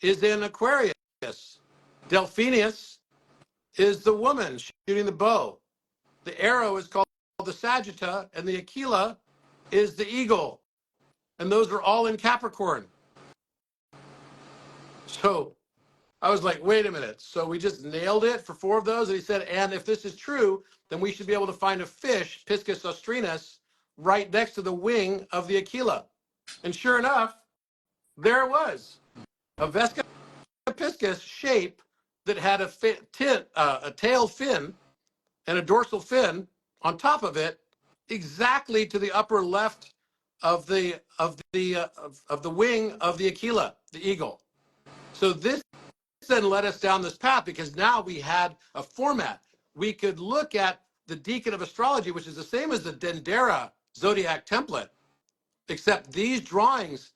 is in Aquarius. Delphinius is the woman shooting the bow. The arrow is called the Sagitta, and the Aquila is the eagle. And those are all in Capricorn. So I was like, wait a minute. So we just nailed it for 4 of those. And he said, and if this is true, then we should be able to find a fish, Piscis austrinus, right next to the wing of the Aquila. And sure enough, there it was, a Vesca piscis shape that had a tail fin and a dorsal fin on top of it, exactly to the upper left of the wing of the Aquila, the eagle. So this then led us down this path because now we had a format. We could look at the deacon of astrology, which is the same as the Dendera zodiac template, except these drawings,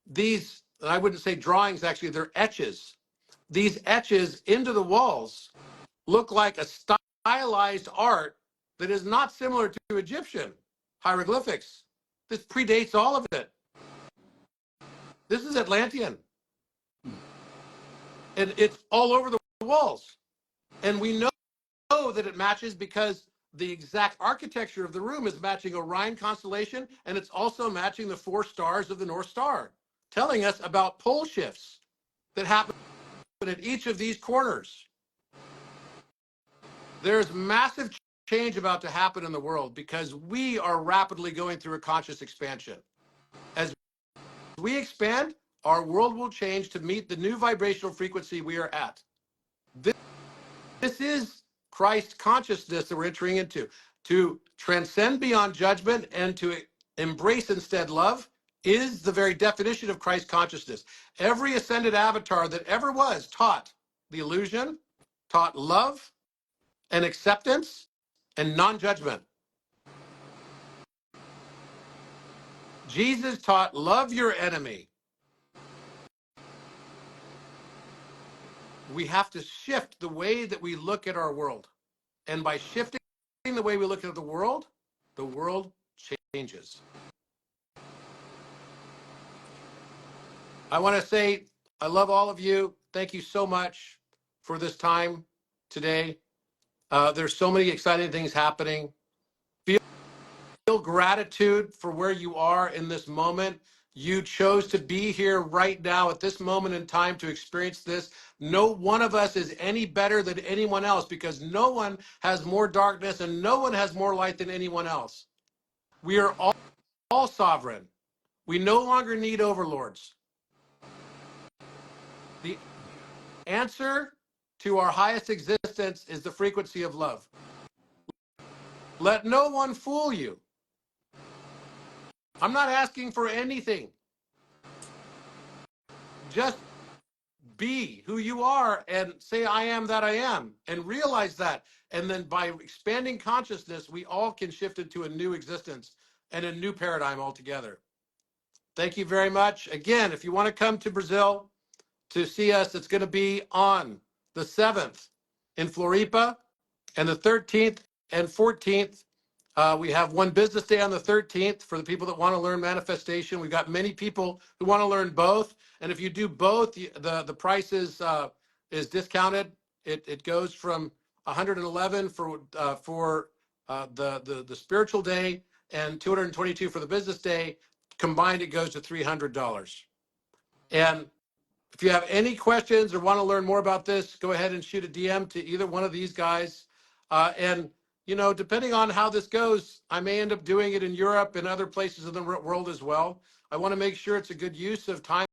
these, and I wouldn't say drawings, actually, they're etches. These etches into the walls look like a stylized art that is not similar to Egyptian hieroglyphics. This predates all of it. This is Atlantean. And it's all over the walls. And we know that it matches because the exact architecture of the room is matching Orion constellation, and it's also matching the 4 stars of the North Star, telling us about pole shifts that happen at each of these corners. There's massive change about to happen in the world because we are rapidly going through a conscious expansion. As we expand, our world will change to meet the new vibrational frequency we are at. This is Christ consciousness that we're entering into. To transcend beyond judgment and to embrace instead love is the very definition of Christ consciousness. Every ascended avatar that ever was taught the illusion, taught love and acceptance and non-judgment. Jesus taught love your enemy. We have to shift the way that we look at our world. And by shifting the way we look at the world changes. I want to say I love all of you. Thank you so much for this time today. There's so many exciting things happening. Feel gratitude for where you are in this moment. You chose to be here right now at this moment in time to experience this. No one of us is any better than anyone else because no one has more darkness and no one has more light than anyone else. We are all sovereign. We no longer need overlords. The answer to our highest existence is the frequency of love. Let no one fool you. I'm not asking for anything. Just be who you are and say, I am that I am, and realize that. And then by expanding consciousness, we all can shift into a new existence and a new paradigm altogether. Thank you very much. Again, if you want to come to Brazil to see us, it's going to be on the 7th in Floripa and the 13th and 14th. We have one business day on the 13th for the people that want to learn manifestation. We've got many people who want to learn both. And if you do both, the price is discounted. It goes from 111 for the spiritual day, and 222 for the business day. Combined, it goes to $300. And if you have any questions or want to learn more about this, go ahead and shoot a DM to either one of these guys. And, you know, depending on how this goes, I may end up doing it in Europe and other places in the world as well. I want to make sure it's a good use of time.